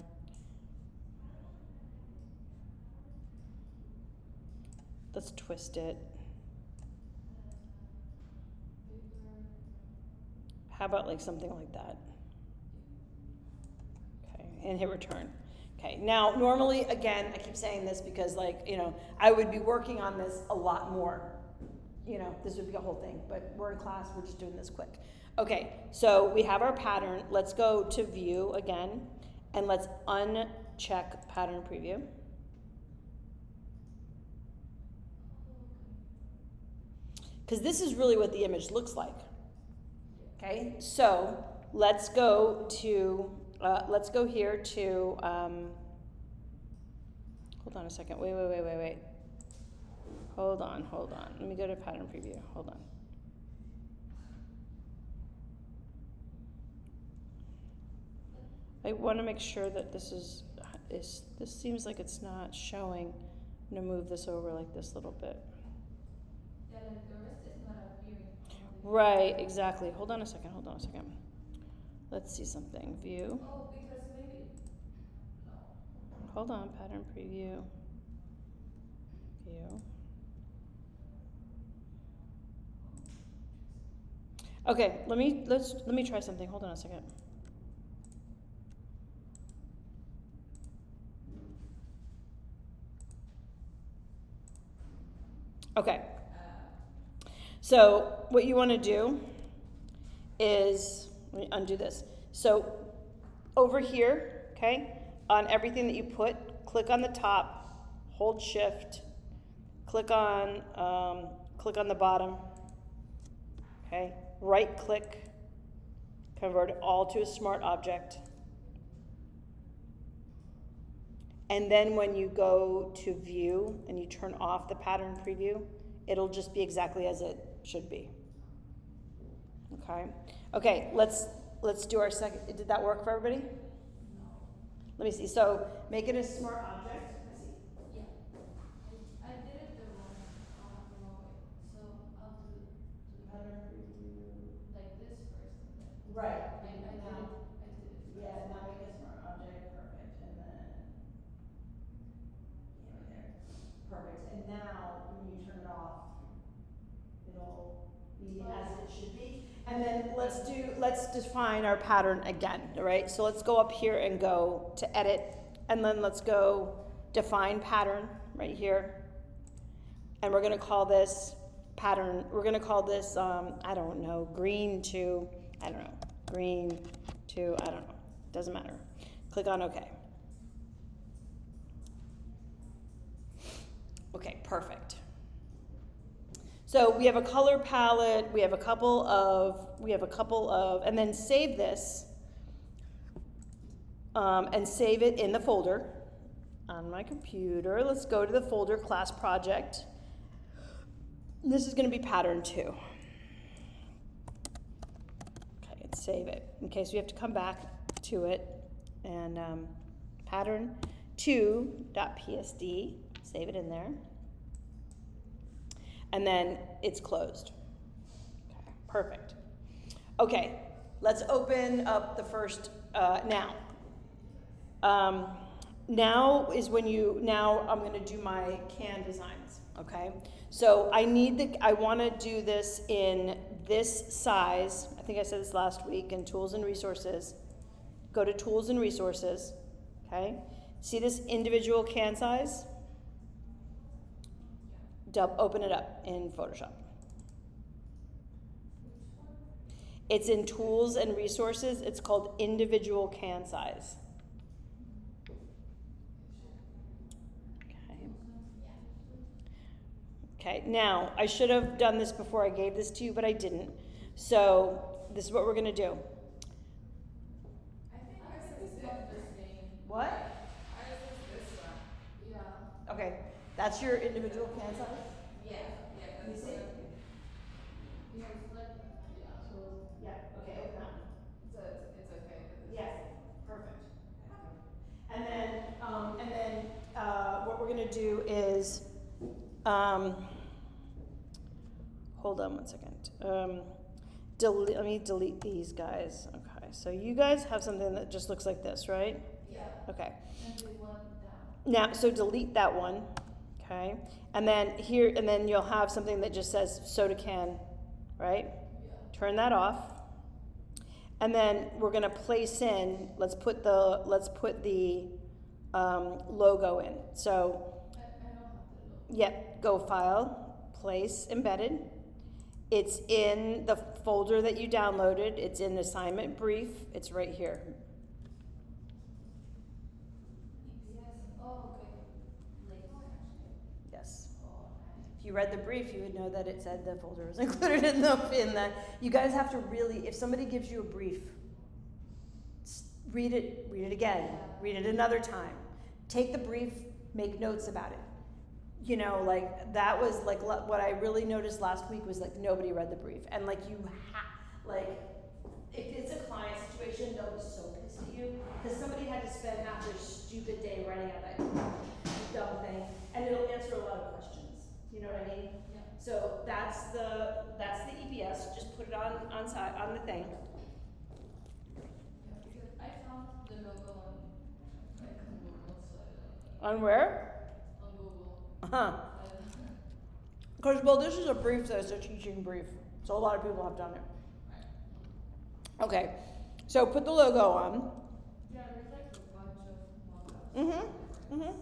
Let's twist it. How about like something like that? Okay, and hit return. Okay, now normally, again, I keep saying this because I would be working on this a lot more. This would be a whole thing, but we're in class, we're just doing this quick. Okay, so we have our pattern. Let's go to View again, and let's uncheck Pattern Preview. Because this is really what the image looks like. Okay, so let's go here to, hold on a second, wait. Hold on. Let me go to pattern preview, hold on. I want to make sure that this seems like it's not showing. I'm going to move this over like this a little bit. Yeah, like the rest is not appearing. Right, exactly. Hold on a second. Let's see something. View. Oh, because maybe, no. Hold on, pattern preview. View. Okay, let me try something. Hold on a second. Okay. So what you want to do is, let me undo this. So over here, okay, on everything that you put, click on the top, hold shift, click on the bottom, okay, right click, convert it all to a smart object. And then when you go to view and you turn off the pattern preview, it'll just be exactly as it should be. Okay, let's do our second. Did that work for everybody? No. Let me see. So make it a smart object. I see. Yeah. I did it the wrong way. So I'll do Pattern preview. like this first and then. Right. I did it first. Yeah, now make a smart object. Perfect. And then right there. Perfect. And now when you turn it off, it'll be as it should be. And then let's define our pattern again, all right? So let's go up here and go to edit, and then let's go define pattern right here. And we're gonna call this pattern, I don't know, green to, doesn't matter. Click on OK. Okay, perfect. So we have a color palette, we have a couple of, and then save this, and save it in the folder on my computer. Let's go to the folder class project. This is going to be pattern 2. Okay, and save it in case we have to come back to it. And pattern 2.psd, save it in there. And then it's closed. Okay, perfect. Okay, let's open up the first, now. Now is when now I'm gonna do my can designs, okay? So I wanna do this in this size. I think I said this last week, in Tools and Resources. Go to Tools and Resources, okay? See this individual can size? Open it up in Photoshop. It's in Tools and Resources. It's called individual can size. Okay, now I should have done this before I gave this to you, but I didn't. So this is what we're gonna do. I think ours is not the same. What? Ours is this one. Yeah. Okay, that's your individual can size? Yeah. Let me see. Yeah, it's like, yeah. So, Yeah, okay, open that one. so it's okay. Yeah, perfect. And then what we're gonna do is, hold on one second. Let me delete these guys. Okay, so you guys have something that just looks like this, right? Yeah. Okay. And we want down. Now, so delete that one, okay? And then here, and then you'll have something that just says soda can, right? Yeah. Turn that off. And then we're gonna place in, let's put the logo in. So, I don't have the logo. yeah, go File, Place, Embedded. It's in the folder that you downloaded. It's in Assignment Brief. It's right here. EPS. Oh, okay. Lego actually. Yes. Oh, nice. If you read the brief, you would know that it said the folder was included in the, you guys have to really, if somebody gives you a brief, read it again, read it another time. Take the brief, make notes about it. You know, like, that was like what I really noticed last week was like nobody read the brief. And like like, if it's a client situation, they'll be so pissed at you because somebody had to spend half their stupid day writing out that dumb thing, and it'll answer a lot of questions. You know what I mean? Yeah. So that's the EPS. Just put it on the thing. Yeah, because I found the logo on like on Google, so I don't know. On where? On Google. Uh-huh. Because, well, this is a brief, though. It's a teaching brief. So a lot of people have done it. Okay. So put the logo on. Yeah, there's like a bunch of mock-ups. Mm-hmm. Mm-hmm.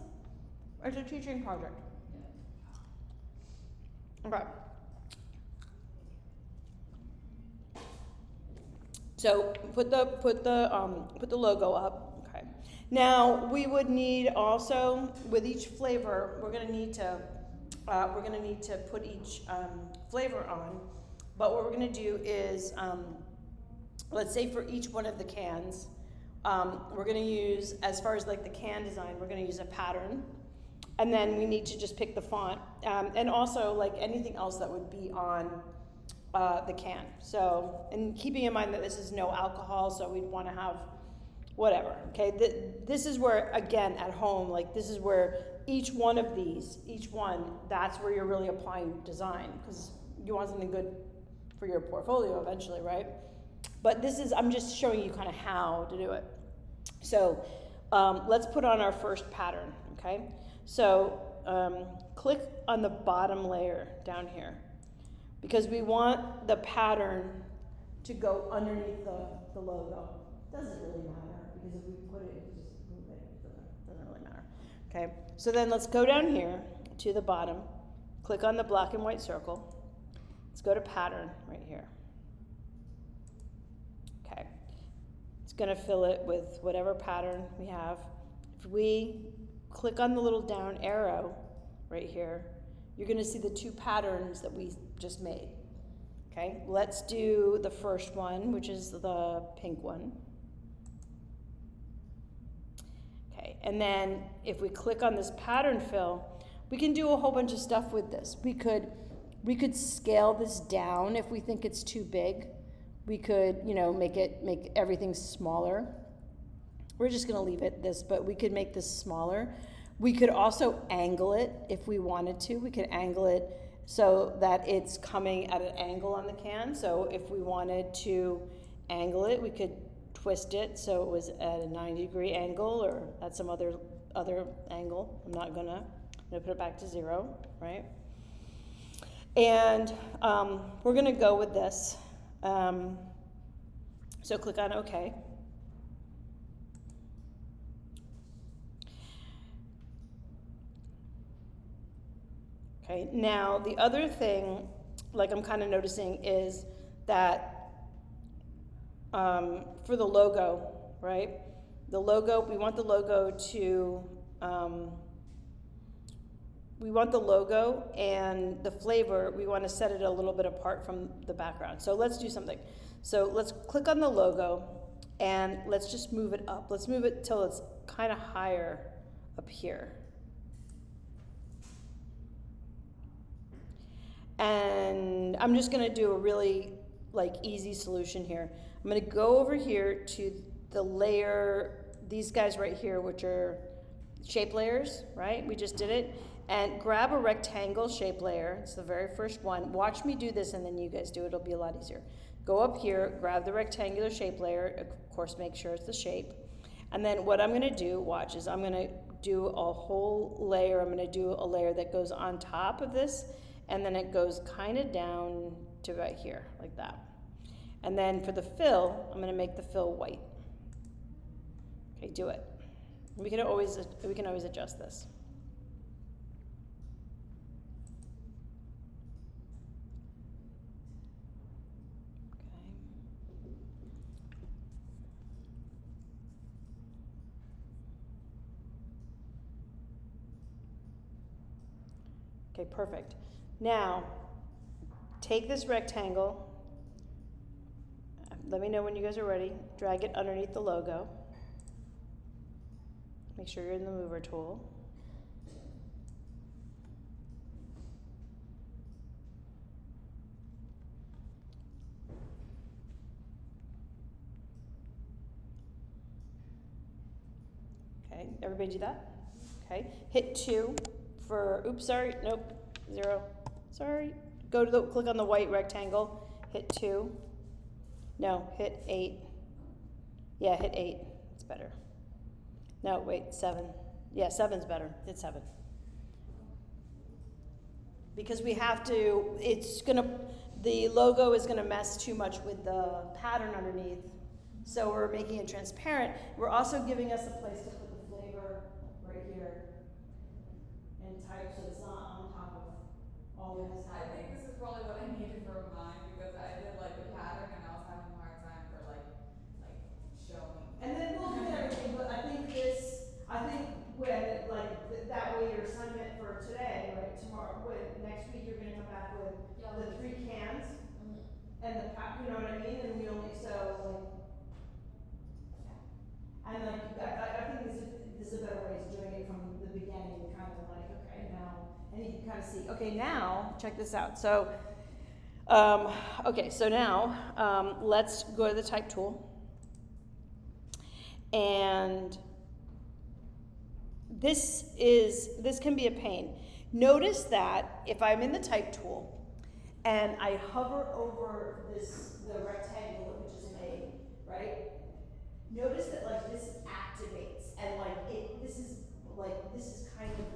It's a teaching project. Yeah. Okay. So put the logo up. Okay. Now we would need also with each flavor we're gonna need to put each flavor on. But what we're gonna do is let's say for each one of the cans, we're gonna use, as far as like the can design, we're gonna use a pattern. And then we need to just pick the font, and also like anything else that would be on the can. So, and keeping in mind that this is no alcohol, so we'd want to have whatever. Okay, this is where, again, at home, like this is where each one, that's where you're really applying design, because you want something good for your portfolio eventually, right? But this is, I'm just showing you kind of how to do it. So let's put on our first pattern, okay? So click on the bottom layer down here because we want the pattern to go underneath the logo. Doesn't really matter because if we put it, just move it. Doesn't really matter. Okay, so then let's go down here to the bottom, click on the black and white circle. Let's go to pattern right here. Okay, it's gonna fill it with whatever pattern we have. If we click on the little down arrow right here, you're gonna see the two patterns that we just made. Okay, let's do the first one, which is the pink one. Okay, and then if we click on this pattern fill, we can do a whole bunch of stuff with this. We could scale this down if we think it's too big. We could, you know, make everything smaller. We're just gonna leave it this, but we could make this smaller. We could also angle it if we wanted to. We could angle it so that it's coming at an angle on the can. So if we wanted to angle it, we could twist it so it was at a 90-degree angle or at some other angle. I'm gonna put it back to 0, right? And we're gonna go with this. So click on OK. Okay, now the other thing, like I'm kind of noticing, is that for the logo, right? The logo, we want the logo and the flavor, we want to set it a little bit apart from the background. So let's do something. So let's click on the logo and let's just move it up. Let's move it till it's kind of higher up here. And I'm just gonna do a really easy solution here. I'm gonna go over here to the layer, these guys right here, which are shape layers, right? We just did it. And grab a rectangle shape layer. It's the very first one. Watch me do this and then you guys do it. It'll be a lot easier. Go up here, grab the rectangular shape layer. Of course, make sure it's the shape. And then what I'm gonna do, watch, is I'm gonna do a whole layer. I'm gonna do a layer that goes on top of this, and then it goes kind of down to right here, like that. And then for the fill, I'm gonna make the fill white. Okay, do it. We can always adjust this. Okay, perfect. Now, take this rectangle, let me know when you guys are ready, drag it underneath the logo. Make sure you're in the mover tool. Okay, everybody do that? Okay, hit 2 for, oops, sorry, nope, 0, sorry. Go to the, click on the white rectangle, hit 2. No, hit 8. Yeah, hit 8, it's better. No, wait, 7. Yeah, 7's better, hit 7. Because we have to, it's gonna, the logo is gonna mess too much with the pattern underneath. So we're making it transparent. We're also giving us a place to put the flavor right here and type so it's not on top of all of this. I think this is probably what I needed for mine because I did like the pattern and I was having a hard time for like showing. And then we'll do everything, but I think when, like, that way your assignment for today, right, tomorrow, next week you're gonna come back with the 3 cans and the you know what I mean? And we only, so, like, and like, I think this is a better way of doing it from the beginning, kind of like, okay, now, and you can kind of see, okay, now, check this out. So, okay, so now, let's go to the type tool. And this can be a pain. Notice that if I'm in the type tool and I hover over the rectangle that we just made, right? Notice that like this activates and like this is kind of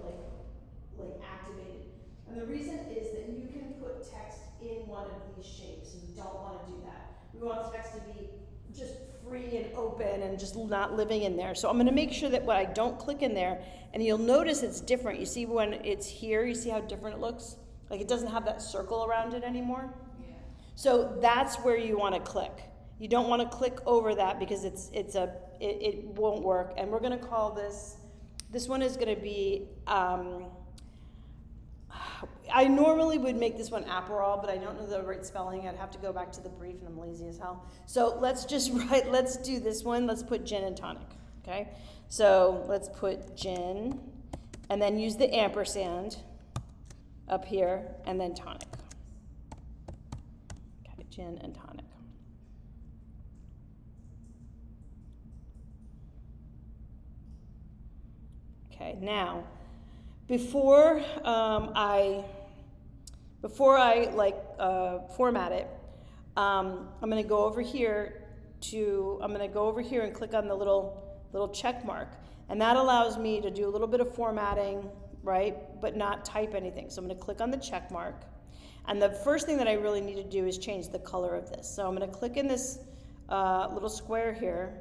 like activated. And the reason is that you can put text in one of these shapes and we don't want to do that. We want text to be just free and open and just not living in there. So I'm gonna make sure that when I don't click in there, and you'll notice it's different. You see when it's here, you see how different it looks? Like it doesn't have that circle around it anymore. Yeah. So that's where you wanna click. You don't wanna click over that because it won't work. And we're gonna call this one is gonna be, I normally would make this one Aperol, but I don't know the right spelling. I'd have to go back to the brief and I'm lazy as hell. So let's do this one. Let's put gin and tonic, okay? So let's put gin and then use the ampersand up here and then tonic. Okay, gin and tonic. Okay, now, before I format it, I'm gonna go over here and click on the little check mark, and that allows me to do a little bit of formatting, right, but not type anything. So I'm gonna click on the check mark, and the first thing that I really need to do is change the color of this. So I'm gonna click in this little square here,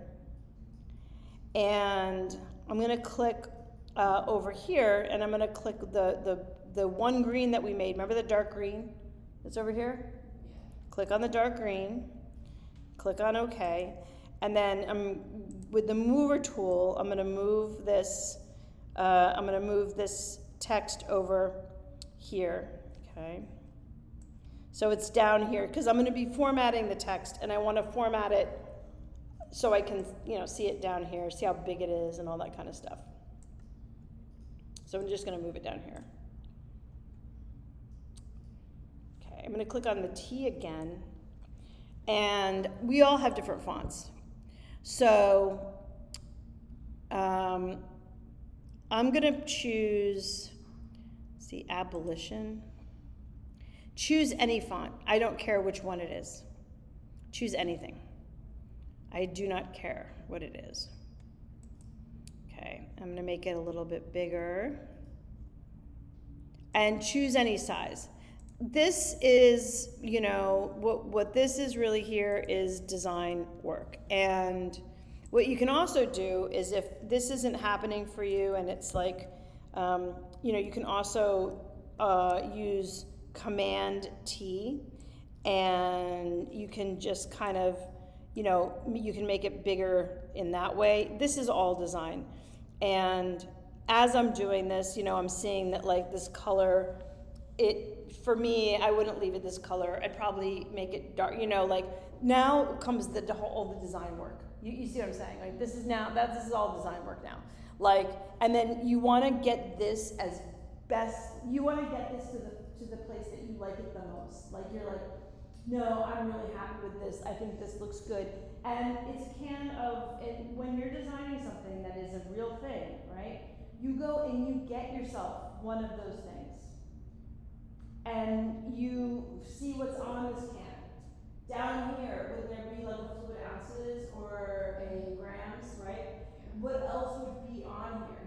and I'm gonna click over here, and I'm gonna click the one green that we made. Remember the dark green that's over here? Yeah. Click on the dark green, click on OK, and then with the mover tool, I'm gonna move this text over here, okay? So it's down here, because I'm gonna be formatting the text, and I wanna format it so I can, see it down here, see how big it is and all that kind of stuff. So I'm just gonna move it down here. Okay, I'm gonna click on the T again, and we all have different fonts. So I'm gonna choose, abolition. Choose any font. I don't care which one it is. Choose anything. I do not care what it is. Okay, I'm gonna make it a little bit bigger. And choose any size. This is, what this is really here is design work. And what you can also do is if this isn't happening for you and it's like, you can also use Command T, and you can just kind of, you can make it bigger in that way. This is all design. And as I'm doing this, I'm seeing that like this color for me, I wouldn't leave it this color. I'd probably make it dark, you know, like now comes all the design work. You see what I'm saying? Like this is all design work now. Like, and then you want to get this as best, you want to get this to the place that you like it the most. Like you're like, no, I'm really happy with this. I think this looks good. And it's and when you're designing something that is a real thing, right? You go and you get yourself one of those things. And you see what's on this can. Down here, would there be like a fluid ounces or a grams, right? What else would be on here?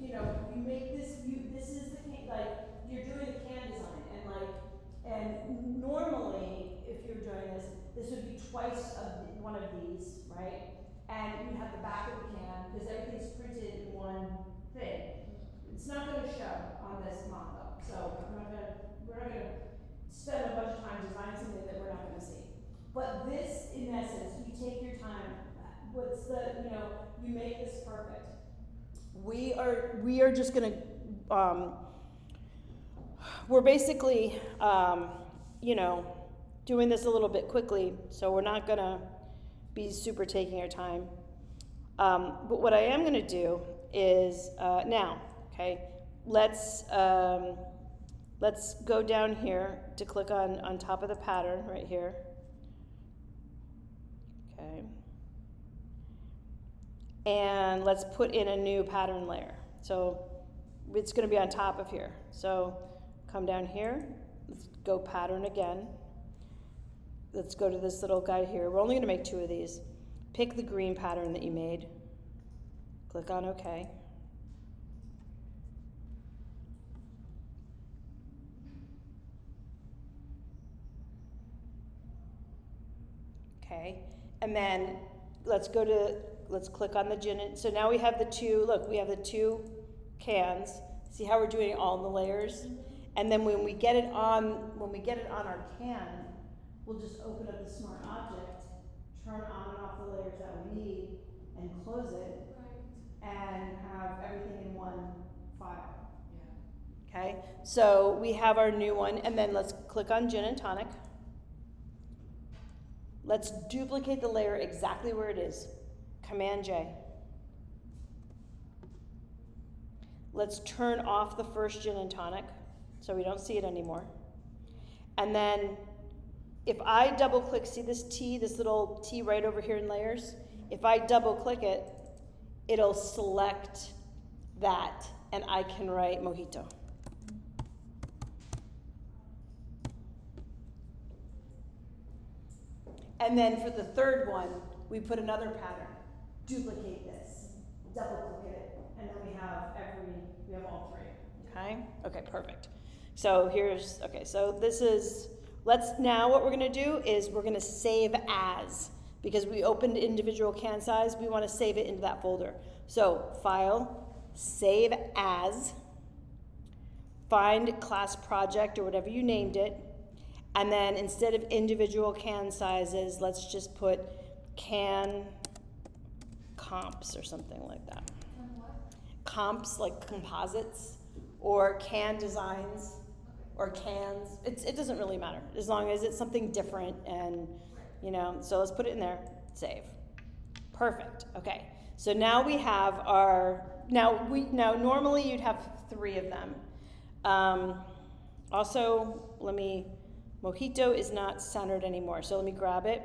You know, like you make this. This is the can, like you're doing a can design, and normally if you're doing this would be twice of one of these, right? And you have the back of the can because everything's printed in one thing. It's not going to show on this mock-up, so we're not gonna spend a bunch of time designing something that we're not going to see. But this, in essence, you take your time. You make this perfect. We are just going to, we're basically, doing this a little bit quickly, so we're not going to be super taking our time. But what I am going to do is now, okay, let's go down here to click on top of the pattern right here. Okay. And let's put in a new pattern layer. So it's going to be on top of here. So come down here. Let's go pattern again. Let's go to this little guy here. We're only going to make 2 of these. Pick the green pattern that you made. Click on OK. Okay, and then let's click on the gin. So now we have the 2, look, we have the 2 cans. See how we're doing all the layers? And then when we get it on our can, we'll just open up the Smart Object, turn on and off the layers that we need, and close it, and have everything in one file. Yeah. Okay, so we have our new one, and then let's click on Gin and Tonic. Let's duplicate the layer exactly where it is. Command J. Let's turn off the first Gin and Tonic so we don't see it anymore. And then if I double click, see this T, this little T right over here in layers? If I double click it, it'll select that and I can write mojito. And then for the third one, we put another pattern. Duplicate this, double click it, and then we have all 3. Okay? Okay, perfect. So now what we're gonna do is we're gonna save as, because we opened individual can size, we wanna save it into that folder. So File, Save As, find class project or whatever you named it, and then instead of individual can sizes, let's just put can comps or something like that. Comps, like composites, or can designs, or cans. It doesn't really matter, as long as it's something different and, so let's put it in there, save. Perfect, okay. So now we have now normally you'd have 3 of them. Mojito is not centered anymore, so let me grab it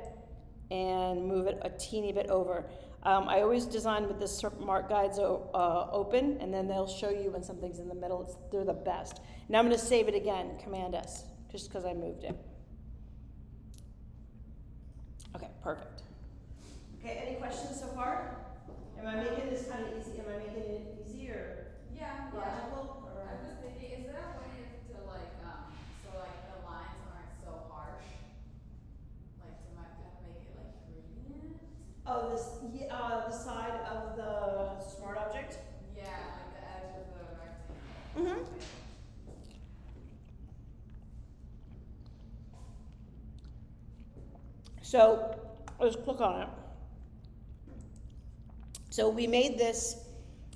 and move it a teeny bit over. I always design with the Smart Guides open, and then they'll show you when something's in the middle. They're the best. Now I'm going to save it again, Command S, just because I moved it. Okay, perfect. Okay, any questions so far? Am I making this kind of easy? Am I making it easier? Yeah. Logical? I'm just thinking, is there a way to the lines aren't so harsh? Like to make it like gradient? Oh, the side of the Smart Object? Yeah, like the edge of the rectangle. Mm-hmm. So let's click on it. So we made this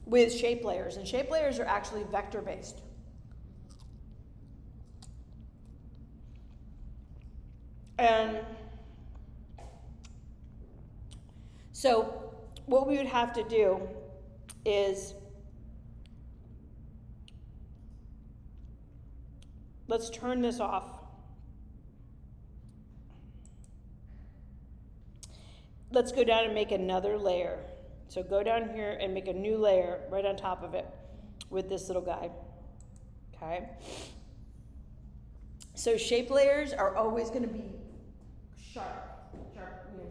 with shape layers, and shape layers are actually vector based. And so what we would have to do is, let's turn this off. Let's go down and make another layer. So go down here and make a new layer right on top of it with this little guy. Okay? So shape layers are always going to be sharp,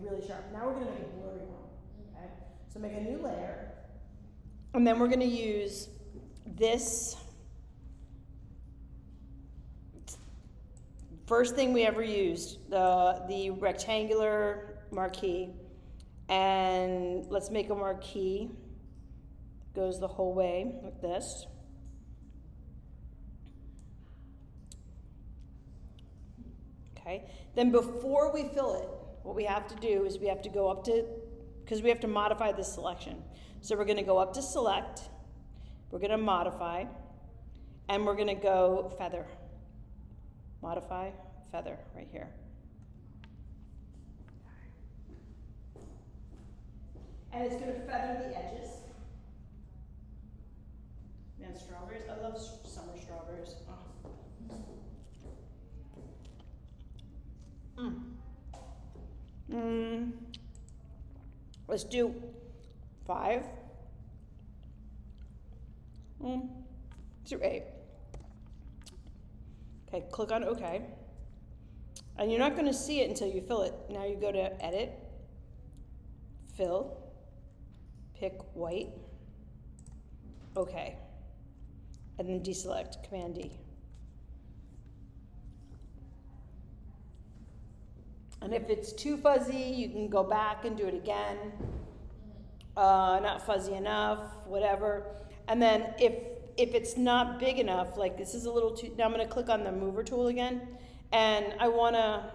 really sharp. Now we're going to make a blurry one. Okay? So make a new layer. And then we're going to use this first thing we ever used, the rectangular marquee. And let's make a marquee. Goes the whole way like this. Okay. Then before we fill it, what we have to do is we have to go up to, because we have to modify this selection. So we're going to go up to select, we're going to modify, and we're going to go feather. Modify, feather, right here. And it's going to feather the edges. Man, strawberries, I love summer strawberries. Oh. Let's do 5 through 8. Okay, click on OK. And you're not going to see it until you fill it. Now you go to Edit, Fill, pick white, OK. And then deselect, Command D. And if it's too fuzzy, you can go back and do it again. Not fuzzy enough, whatever. And then if it's not big enough, like this is a little too, now I'm gonna click on the mover tool again. And I wanna,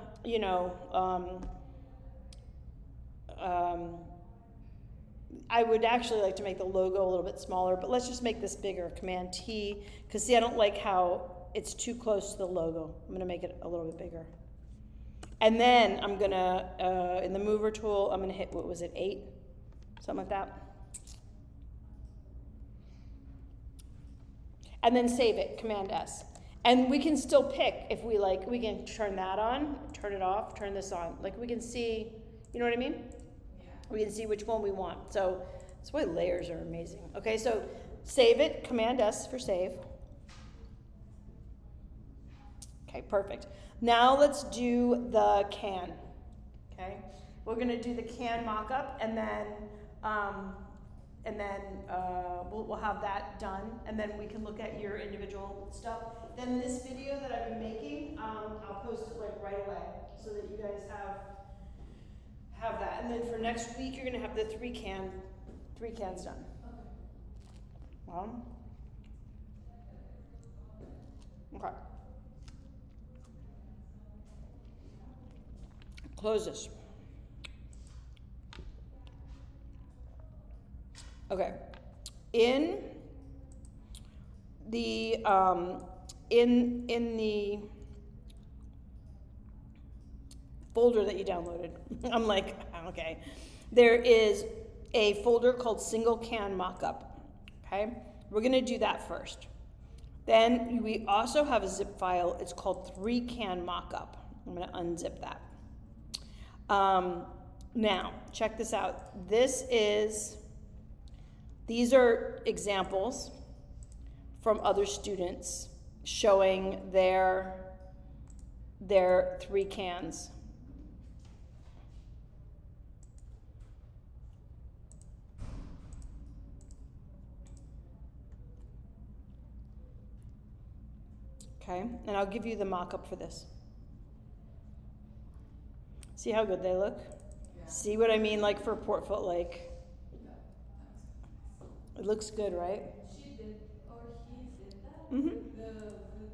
I would actually like to make the logo a little bit smaller, but let's just make this bigger, Command T, because see, I don't like how it's too close to the logo. I'm gonna make it a little bit bigger. And then I'm gonna, in the mover tool, I'm gonna hit, what was it, 8? Something like that. And then save it, Command S. And we can still pick if we like, we can turn that on, turn it off, turn this on. Like we can see, you know what I mean? Yeah. We can see which one we want. So that's why layers are amazing. Okay, so save it, Command S for save. Okay, perfect. Now let's do the can. Okay, we're gonna do the can mock-up, and then we'll have that done, and then we can look at your individual stuff. Then this video that I've been making, I'll post it like right away, so that you guys have that. And then for next week, you're gonna have the 3 cans done. Okay. Close this. Okay. In the folder that you downloaded, I'm like, okay. There is a folder called Single Can Mockup. Okay? We're gonna do that first. Then we also have a zip file. It's called 3 Can Mockup. I'm gonna unzip that. Now, check this out. These are examples from other students showing their 3 cans. Okay, and I'll give you the mock-up for this. See how good they look? Yeah. See what I mean, like for portfolio, like, Yeah. it looks good, right? She did, or he did that? Mm-hmm. The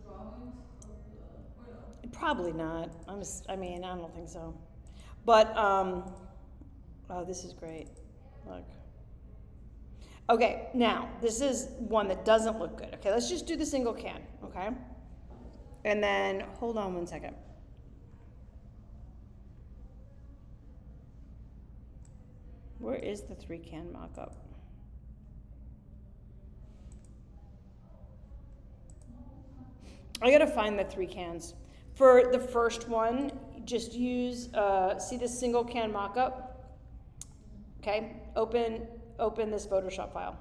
drawings of the, or no? Probably not. I don't think so. But, oh, this is great. Look. Okay, now, this is one that doesn't look good. Okay, let's just do the single can, okay? And then, hold on one second. Where is the 3-can mock-up? I gotta find the 3 cans. For the first one, just use, see this single can mock-up? Okay, open this Photoshop file.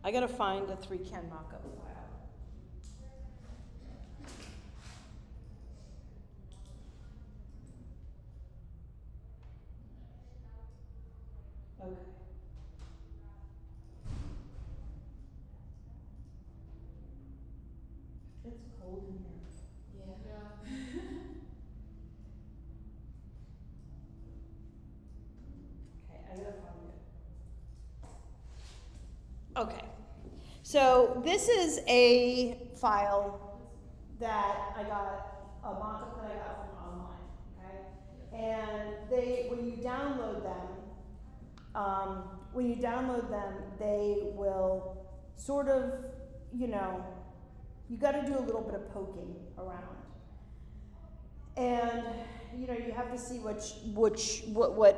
I gotta find the 3-can mock-up file. Okay. It's cold in here. Yeah. Okay, I gotta find it. Okay, so this is a file that I got, a mock-up that I got from online, okay? And when you download them, they will sort of, you gotta do a little bit of poking around. And, you have to see what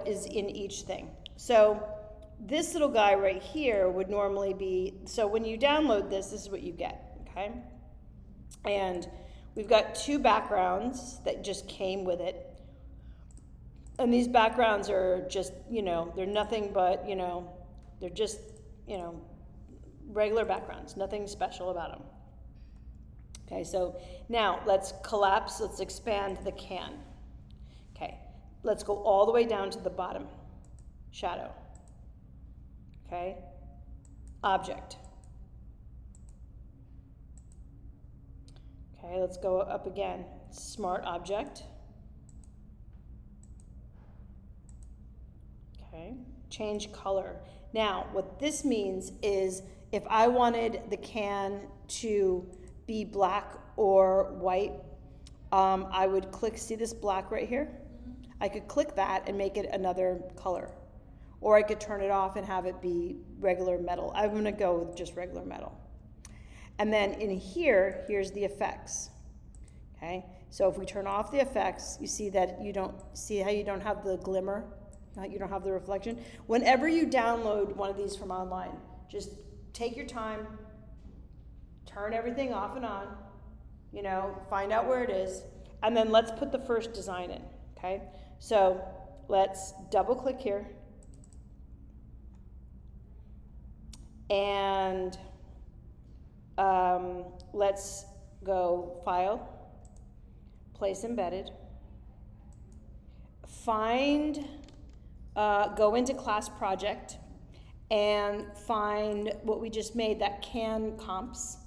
is in each thing. So this little guy right here would normally be, so when you download this is what you get, okay? And we've got 2 backgrounds that just came with it. And these backgrounds are just, they're nothing but, they're just, regular backgrounds, nothing special about them. Okay, so now let's expand the can. Okay, let's go all the way down to the bottom. Shadow. Okay, object. Okay, let's go up again. Smart object. Okay, change color. Now, what this means is if I wanted the can to be black or white, I would see this black right here? I could click that and make it another color. Or I could turn it off and have it be regular metal. I'm gonna go with just regular metal. And then in here, here's the effects, okay? So if we turn off the effects, you see that how you don't have the glimmer, you don't have the reflection. Whenever you download one of these from online, just take your time, turn everything off and on, find out where it is, and then let's put the first design in, okay? So let's double click here, and let's go File, Place Embedded, go into Class Project, and find what we just made, that can comps,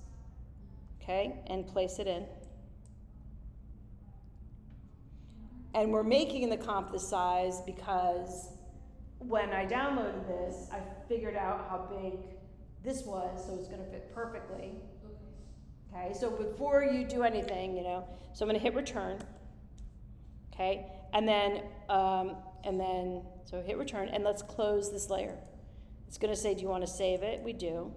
okay, and place it in. And we're making the comp this size because when I downloaded this, I figured out how big this was, so it's gonna fit perfectly. Okay, so before you do anything, so I'm gonna hit return, okay, and then so hit return, and let's close this layer. It's gonna say, do you wanna save it? We do.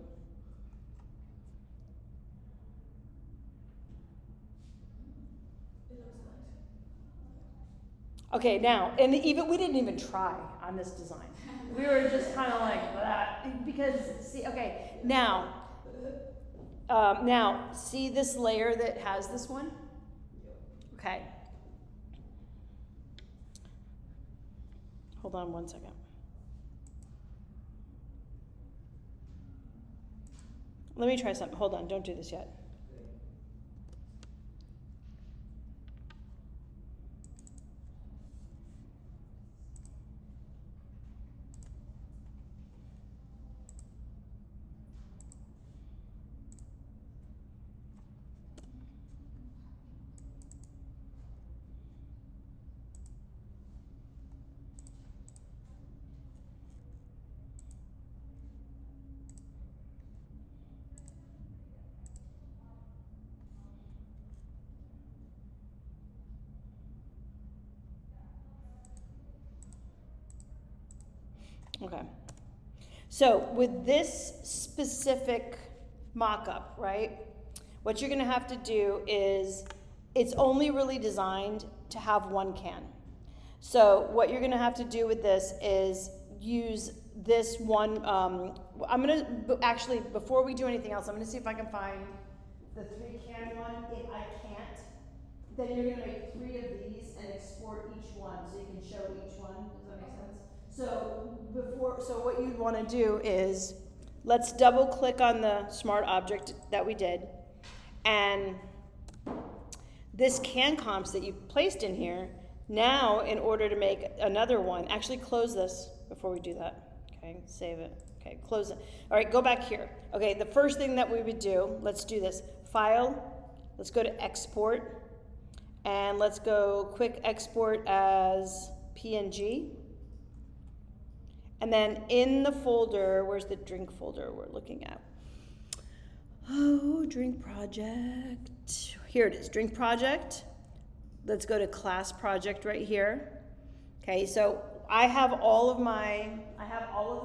Okay, now, and we didn't even try on this design. We were just kind of like, because, see, okay, now, see this layer that has this one? Okay. Hold on one second. Let me try something. Hold on, don't do this yet. Okay, so with this specific mock-up, right, what you're gonna have to do is, it's only really designed to have 1 can. So what you're gonna have to do with this is use this one, I'm gonna, actually, before we do anything else, I'm gonna see if I can find the 3-can one. If I can't, then you're gonna make 3 of these and export each one, so you can show each one. Does that make sense? So what you'd wanna do is, let's double click on the smart object that we did, and this can comps that you placed in here, now in order to make another one, actually close this before we do that. Okay, save it. Okay, close it. All right, go back here. Okay, the first thing that we would do, let's do this. File, let's go to export, and let's go quick export as PNG. And then in the folder, where's the drink folder we're looking at? Oh, drink project. Here it is, drink project. Let's go to class project right here. Okay, so I have all of the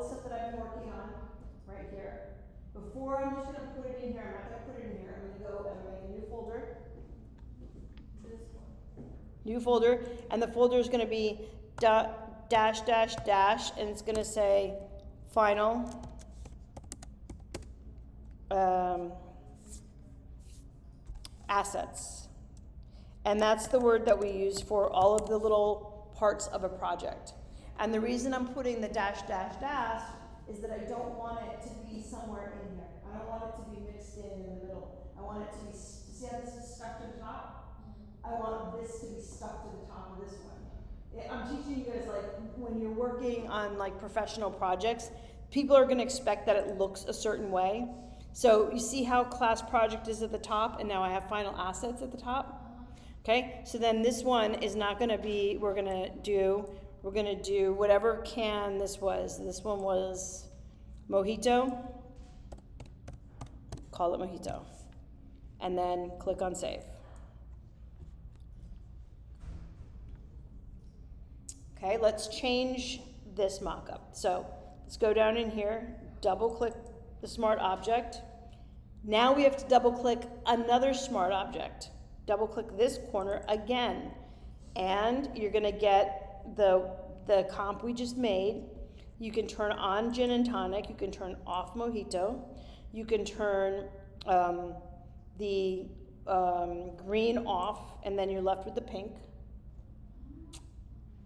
stuff that I've been working on right here. Before I'm just gonna put it in here, I'm not gonna put it in here, I'm gonna go and make a new folder. This one. New folder, and the folder is gonna be dash dash dash, and it's gonna say final assets. And that's the word that we use for all of the little parts of a project. And the reason I'm putting the dash dash dash is that I don't want it to be somewhere in here. I don't want it to be mixed in the middle. I want it to be, see how this is stuck to the top? I want this to be stuck to the top of this one. I'm teaching you guys, like, when you're working on like professional projects, people are gonna expect that it looks a certain way. So you see how class project is at the top, and now I have final assets at the top? Okay, so then this one is not gonna be, we're gonna do whatever can this was. This one was Mojito. Call it Mojito. And then click on save. Okay, let's change this mockup. So let's go down in here, double click the smart object. Now we have to double click another smart object. Double click this corner again, and you're gonna get the comp we just made. You can turn on gin and tonic, you can turn off mojito, you can turn the green off, and then you're left with the pink.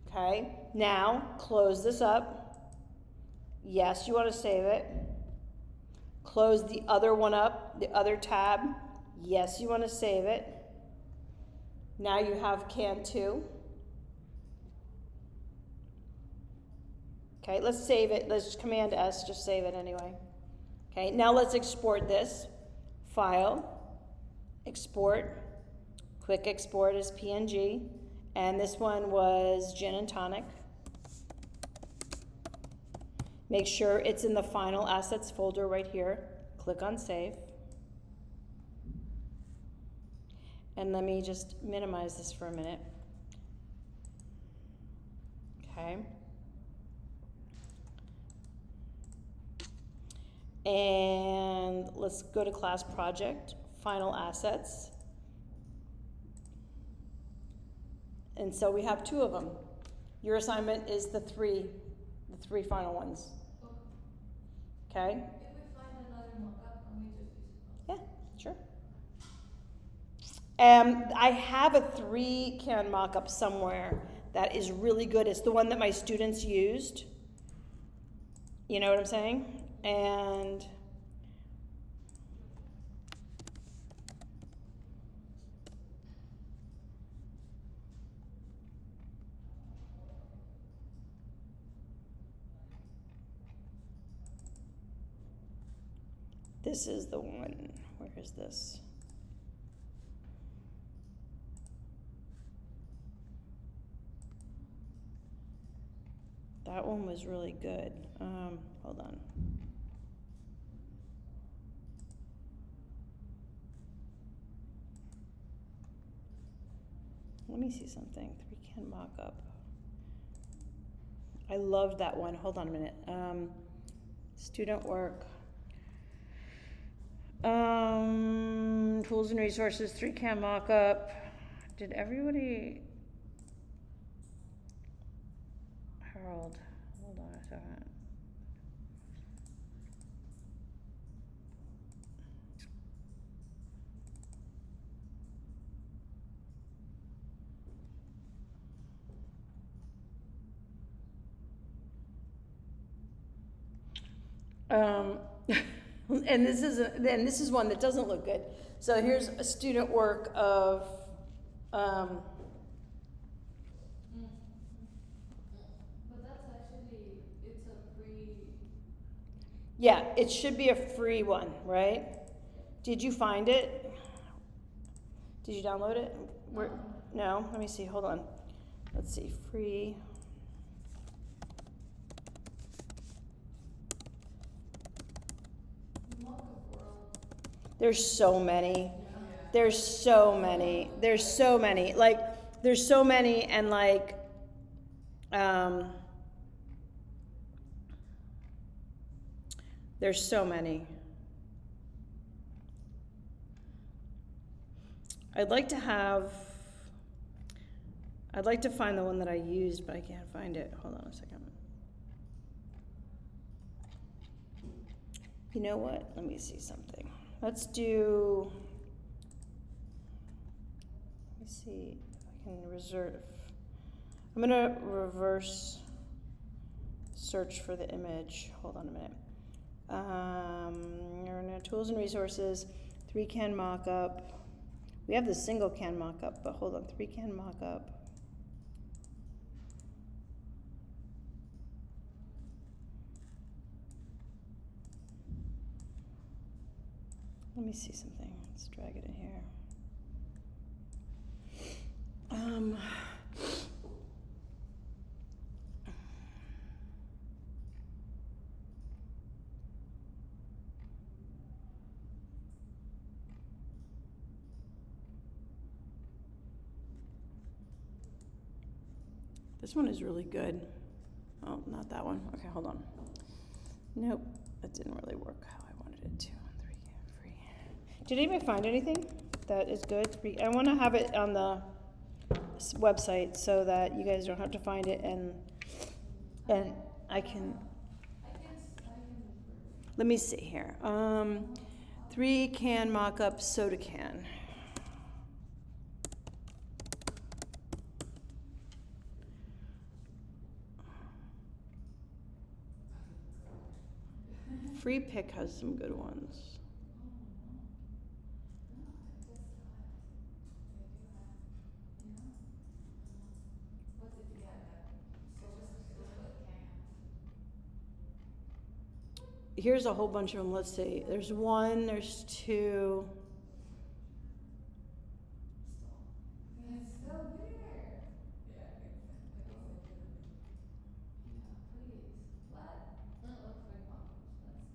Okay, now close this up. Yes, you want to save it. Close the other one up, the other tab. Yes, you want to save it. Now you have can 2. Okay, let's save it. Let's Command S, just save it anyway. Okay, now let's export this. File, export, quick export as PNG, and this one was gin and tonic. Make sure it's in the final assets folder right here. Click on save. And let me just minimize this for a minute. Okay. And let's go to class project, final assets. And so we have 2 of them. Your assignment is the three final ones. Okay? If we find another mockup, can we just use it? Yeah, sure. I have a 3-can mockup somewhere that is really good. It's the one that my students used. You know what I'm saying? And this is the one. Where is this? That one was really good. Hold on. Let me see something. 3-can mock-up. I loved that one. Hold on a minute. Student work. Tools and resources, 3-can mock-up. Did everybody? Harold, hold on a second. And this is one that doesn't look good. So here's a student work of, But that's actually, it's a free, yeah, it should be a free one, right? Did you find it? Did you download it? Where, no? Let me see, hold on. Let's see, free. mock-up world. There's so many. Yeah. There's so many. There's so many. Like, there's so many, and like, there's so many. I'd like to find the one that I used, but I can't find it. Hold on a second. You know what? Let me see something. Let's do, let me see if I can reserve. I'm gonna reverse search for the image. Hold on a minute. Tools and resources, 3CAN mockup. We have the single CAN mockup, but hold on, 3CAN mockup. Let me see something. Let's drag it in here. This one is really good. Oh, not that one. Okay, hold on. Nope, that didn't really work how I wanted it to. 3CAN free. Did anybody find anything that is good? I want to have it on the website so that you guys don't have to find it, and I can. Let me see here. 3CAN mockup soda can. Free Pick has some good ones. What did you get? Just put cans. Here's a whole bunch of them. Let's see. There's one, there's two. It's still there. Yeah, Yeah, please. What? That looks like mock-ups, that's.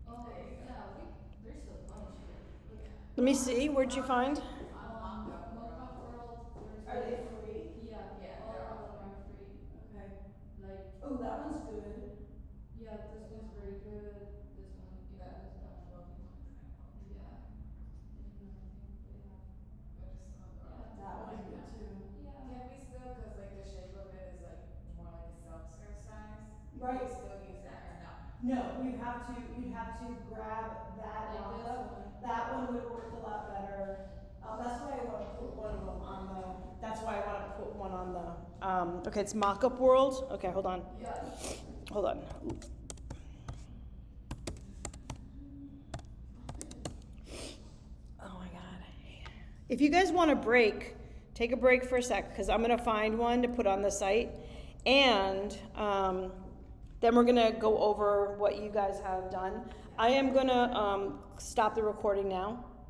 Oh, yeah, there's a bunch here. Look at. Let me see. Where'd you find? Mock-up world, Are they free? Yeah, Yeah, all they're of all them are free. Okay. Like, Oh, that one's good. yeah, this one's very good. This one, you That guys that don't. floating one is kind of cool. Yeah. And I think they have. But just Yeah. That one's good too. Yeah. Can we still, cause like the shape of it is like more like a seltzer size? Right. Can we still use that or no? No, you'd have to grab that Like this mockup. one. That one would work a lot better. That's why I want to put one of them on the. That's why I want to put one on the. Okay, it's Mockup World. Okay, hold on. Yeah. Hold on. Oh my God. If you guys want a break, take a break for a sec, because I'm gonna find one to put on the site, and then we're gonna go over what you guys have done. I am gonna stop the recording now.